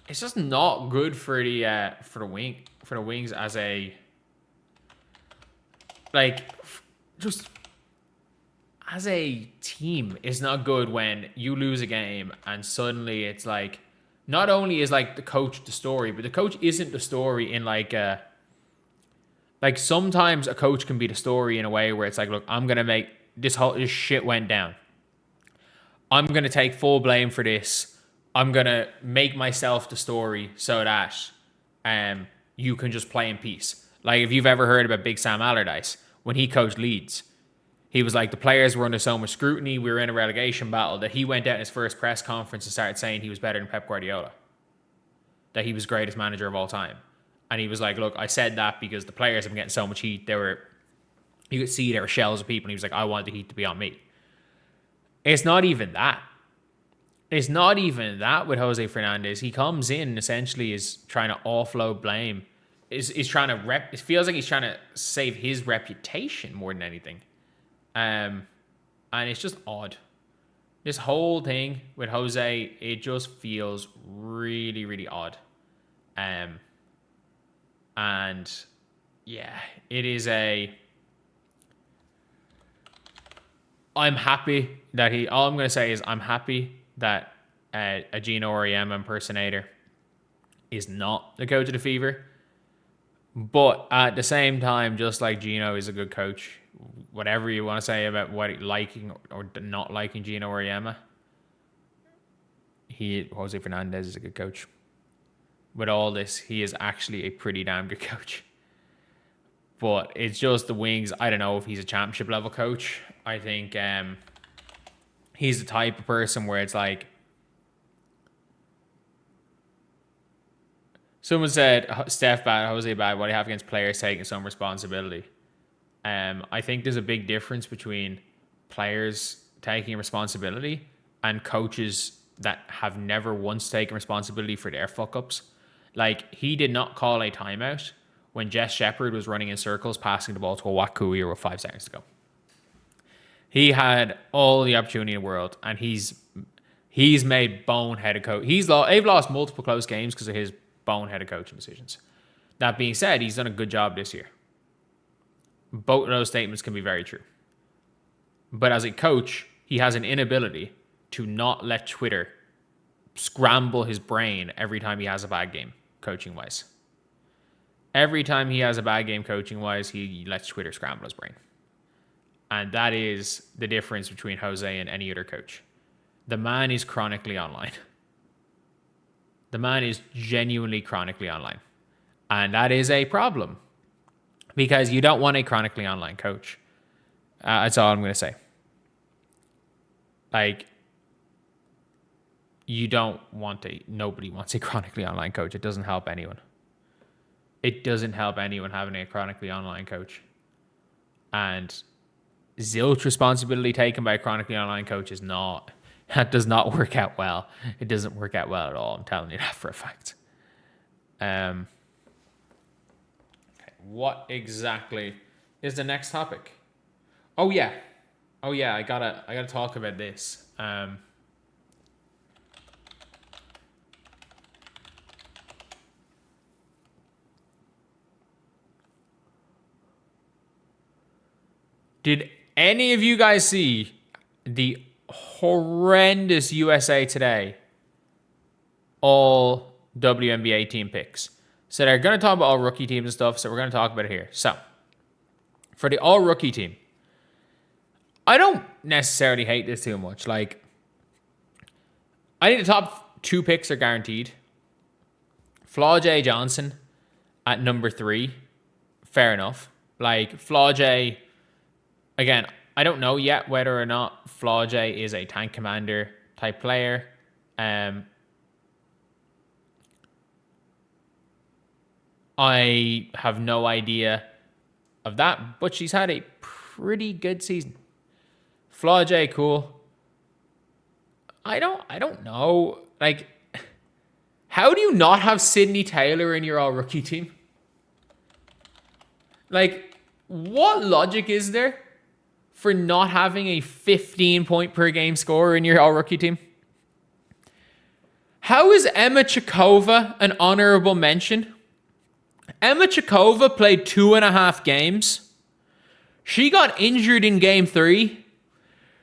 it's just not good for the Wings as a, like, just as a team. It's not good when you lose a game and suddenly it's like, not only is, like, the coach the story, but the coach isn't the story in, like sometimes a coach can be the story in a way where it's like, look, I'm gonna make this shit went down. I'm going to take full blame for this. I'm going to make myself the story so that you can just play in peace. Like, if you've ever heard about Big Sam Allardyce, when he coached Leeds, he was like, the players were under so much scrutiny, we were in a relegation battle, that he went out in his first press conference and started saying he was better than Pep Guardiola. That he was the greatest manager of all time. And he was like, look, I said that because the players have been getting so much heat. You could see there were shells of people, and he was like, I want the heat to be on me. It's not even that. It's not even that with Jose Fernandez. He comes in, essentially is trying to offload blame. Is trying to it feels like he's trying to save his reputation more than anything. And it's just odd. This whole thing with Jose, it just feels really, really odd. And yeah, it is I'm happy that all I'm going to say is I'm happy that a Gino Auriemma impersonator is not the coach of the Fever. But at the same time, just like Gino is a good coach, whatever you want to say about what liking or not liking Gino Auriemma, Jose Fernandez is a good coach. With all this, he is actually a pretty damn good coach. But it's just the Wings. I don't know if he's a championship level coach. I think he's the type of person where it's like, someone said, Steph bad, Jose bad, what do you have against players taking some responsibility? I think there's a big difference between players taking responsibility and coaches that have never once taken responsibility for their fuck-ups. Like, he did not call a timeout when Jess Shepard was running in circles, passing the ball to a Wakuya with 5 seconds to go. He had all the opportunity in the world, and he's made boneheaded coach. They've lost multiple close games because of his boneheaded coaching decisions. That being said, he's done a good job this year. Both of those statements can be very true. But as a coach, he has an inability to not let Twitter scramble his brain every time he has a bad game, coaching-wise. Every time he has a bad game coaching-wise, he lets Twitter scramble his brain. And that is the difference between Jose and any other coach. The man is chronically online. The man is genuinely chronically online. And that is a problem. Because you don't want a chronically online coach. That's all I'm going to say. Like, nobody wants a chronically online coach. It doesn't help anyone. It doesn't help anyone having a chronically online coach. And zilch responsibility taken by a chronically online coach that does not work out well. It doesn't work out well at all. I'm telling you that for a fact. Okay, what exactly is the next topic? Oh yeah, I gotta talk about this. Did any of you guys see the horrendous USA Today all WNBA team picks? So they're going to talk about all rookie teams and stuff, so we're going to talk about it here. So, for the all rookie team, I don't necessarily hate this too much. Like, I think the top 2 picks are guaranteed. Flau'jae Johnson at number 3. Fair enough. Like, Flau'jae, again, I don't know yet whether or not Flau'jae is a tank commander type player. I have no idea of that, but she's had a pretty good season. Flau'jae, cool. I don't know. Like, how do you not have Sydney Taylor in your all-rookie team? Like, what logic is there for not having a 15-point-per-game scorer in your all-rookie team? How is Emma Chikova an honorable mention? Emma Chikova played 2.5 games. She got injured in game 3.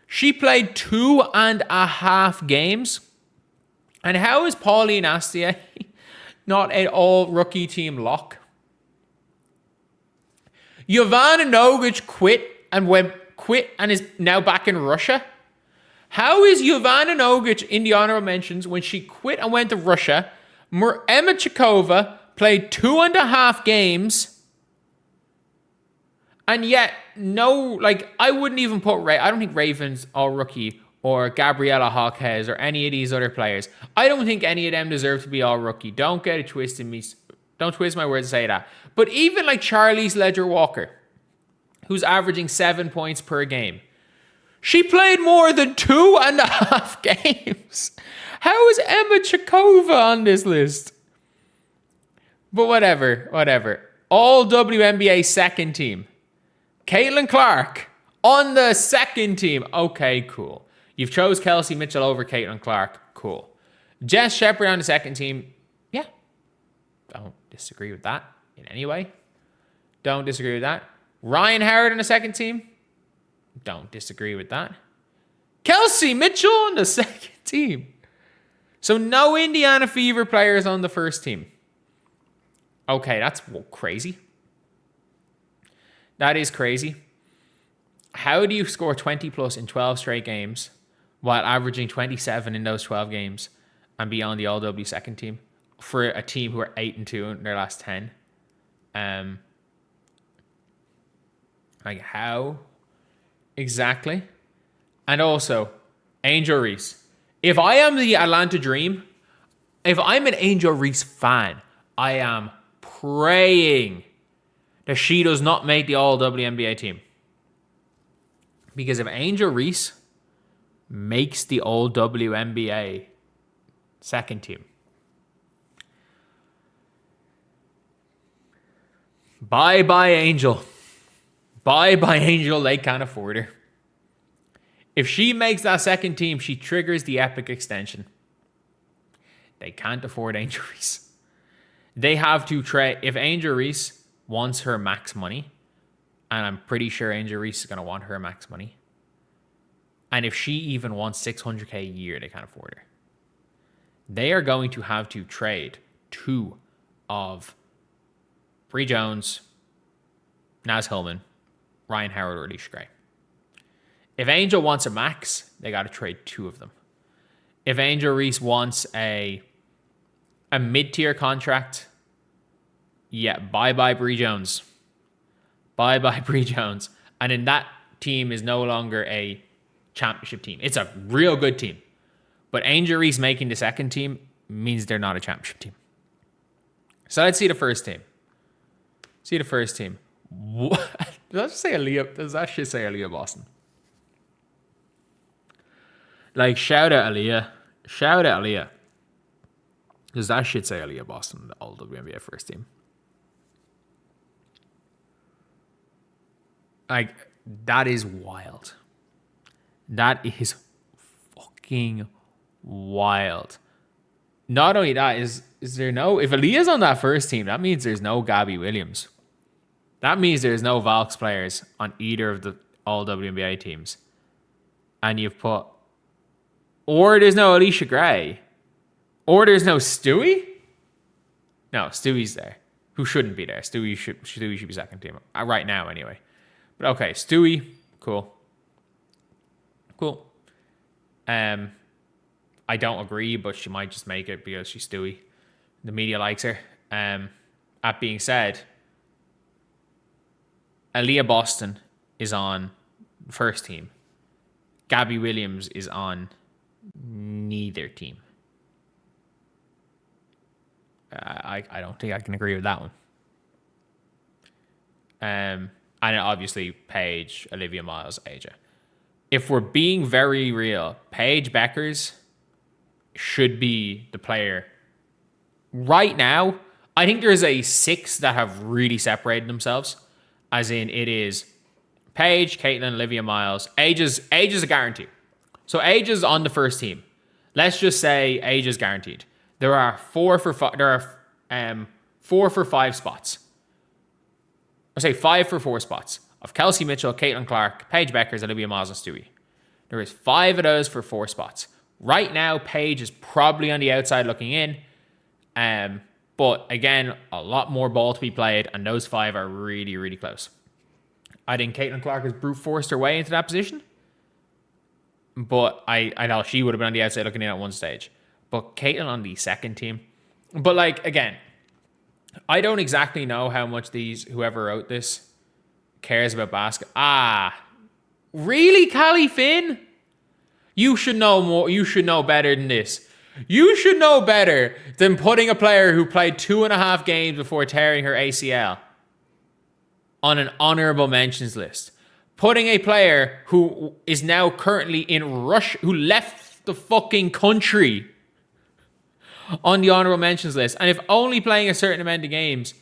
She played 2.5 games. And how is Pauline Astier not an all-rookie team lock? Jovana Nogic quit and is now back in Russia. How is Jovana Nogic in the honorable mentions when she quit and went to Russia? Emma Chikova played 2.5 games, and yet I wouldn't even put I don't think Ravens all rookie or Gabriella Hawkes or any of these other players. I don't think any of them deserve to be all rookie. Don't get it twisted. Don't twist my words to say that. But even like Charlize Ledger-Walker, who's averaging 7 points per game, she played more than 2.5 games. How is Emma Chikova on this list? But whatever. All WNBA second team. Caitlin Clark on the second team. Okay, cool. You've chose Kelsey Mitchell over Caitlin Clark. Cool. Jess Shepard on the second team. Yeah. Don't disagree with that in any way. Don't disagree with that. Ryan Howard on the second team. Don't disagree with that. Kelsey Mitchell on the second team. So no Indiana Fever players on the first team. Okay, that's crazy. That is crazy. How do you score 20 plus in 12 straight games while averaging 27 in those 12 games and be on the All-W second team for a team who are 8-2 in their last 10? Like, how exactly? And also, Angel Reese. If I am the Atlanta Dream, if I'm an Angel Reese fan, I am praying that she does not make the All-WNBA team. Because if Angel Reese makes the All-WNBA second team, bye-bye Angel. Bye-bye Angel, they can't afford her. If she makes that second team, she triggers the epic extension. They can't afford Angel Reese. They have to trade. If Angel Reese wants her max money, and I'm pretty sure Angel Reese is going to want her max money, and if she even wants $600K a year, they can't afford her. They are going to have to trade 2 of Bree Jones, Naz Hillman, Ryan Howard, or Alicia Gray. If Angel wants a max, they got to trade 2 of them. if Angel Reese wants a mid-tier contract, yeah, bye-bye Bree Jones. Bye-bye Bree Jones. And then that team is no longer a championship team. It's a real good team. But Angel Reese making the second team means they're not a championship team. So let's see the first team. See the first team. What? Does that shit say Aaliyah Boston? Like, shout out Aaliyah. Shout out Aaliyah. Does that shit say Aaliyah Boston, the all WNBA first team? Like, that is wild. That is fucking wild. Not only that, is there no... If Aaliyah's on that first team, that means there's no Gabby Williams. That means there's no Valks players on either of the all WNBA teams. And you've put... Or there's no Alicia Gray. Or there's no Stewie? No, Stewie's there. Who shouldn't be there? Stewie should be second team. Right now, anyway. But okay, Stewie. Cool. I don't agree, but she might just make it because she's Stewie. The media likes her. That being said, Aaliyah Boston is on first team. Gabby Williams is on neither team. I don't think I can agree with that one. And obviously Paige, Olivia Miles, Aja. If we're being very real, Paige Bueckers should be the player. Right now, I think there's a 6 that have really separated themselves. As in, it is Paige, Caitlin, Olivia Miles. Aja's a guarantee. So Aja's on the first team. Let's just say Aja's guaranteed. There are 4 for 5 spots. I say 5 for 4 spots of Kelsey Mitchell, Caitlin Clark, Paige Bueckers, Olivia Miles, and Stewie. There is 5 of those for 4 spots. Right now, Paige is probably on the outside looking in. But again, a lot more ball to be played, and those 5 are really, really close. I think Caitlin Clark has brute forced her way into that position. But I know she would have been on the outside looking in at one stage. But Caitlin on the second team. But like, again, I don't exactly know how much whoever wrote this cares about basketball. Really, Callie Finn? You should know more. You should know better than this. You should know better than putting a player who played 2.5 games before tearing her ACL on an honorable mentions list. Putting a player who is now currently in Russia, who left the fucking country, on the honorable mentions list. And if only playing a certain amount of games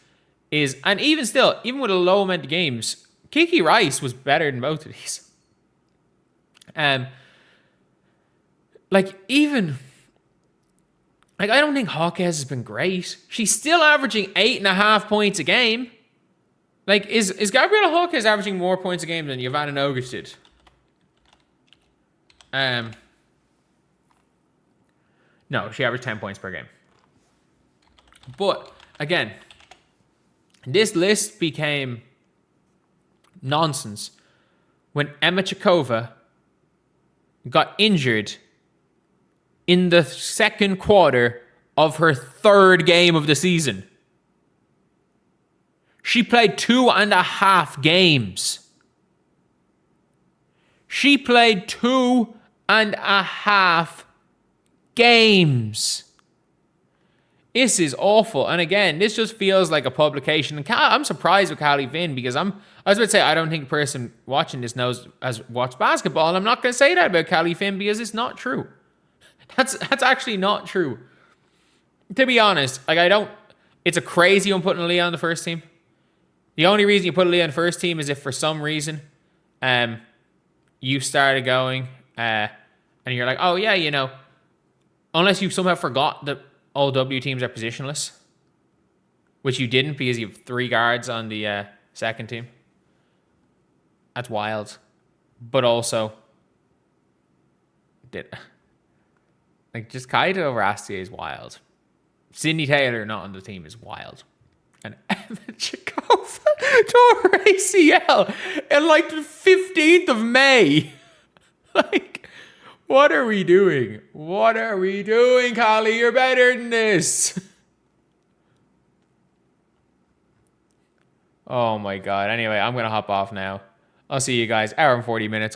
is, and even still, even with a low amount of games, Kiki Rice was better than both of these. I don't think Hawkes has been great. She's still averaging 8.5 points a game. Like, is Gabriella Hawkes averaging more points a game than Jovana Nogic did? No, she averaged 10 points per game. But, again, this list became nonsense when Emma Chikova got injured in the second quarter of her 3rd game of the season. She played 2.5 games. She played 2.5 games. This is awful. And again, this just feels like a publication. And I'm surprised with Callie Finn because I was about to say, I don't think a person watching this has watched basketball. And I'm not going to say that about Callie Finn because it's not true. That's actually not true. To be honest, it's a crazy one putting Leah on the first team. The only reason you put Leah on the first team is if for some reason you started going and you're like, oh yeah, unless you somehow forgot that all W teams are positionless, which you didn't because you have 3 guards on the second team. That's wild. But also, just Kaito Rastier is wild. Sydney Taylor not on the team is wild. And Emma Chikova tore her ACL in the 15th of May. What are we doing? What are we doing, Collie? You're better than this. Oh my God. Anyway, I'm going to hop off now. I'll see you guys. Hour and 40 minutes.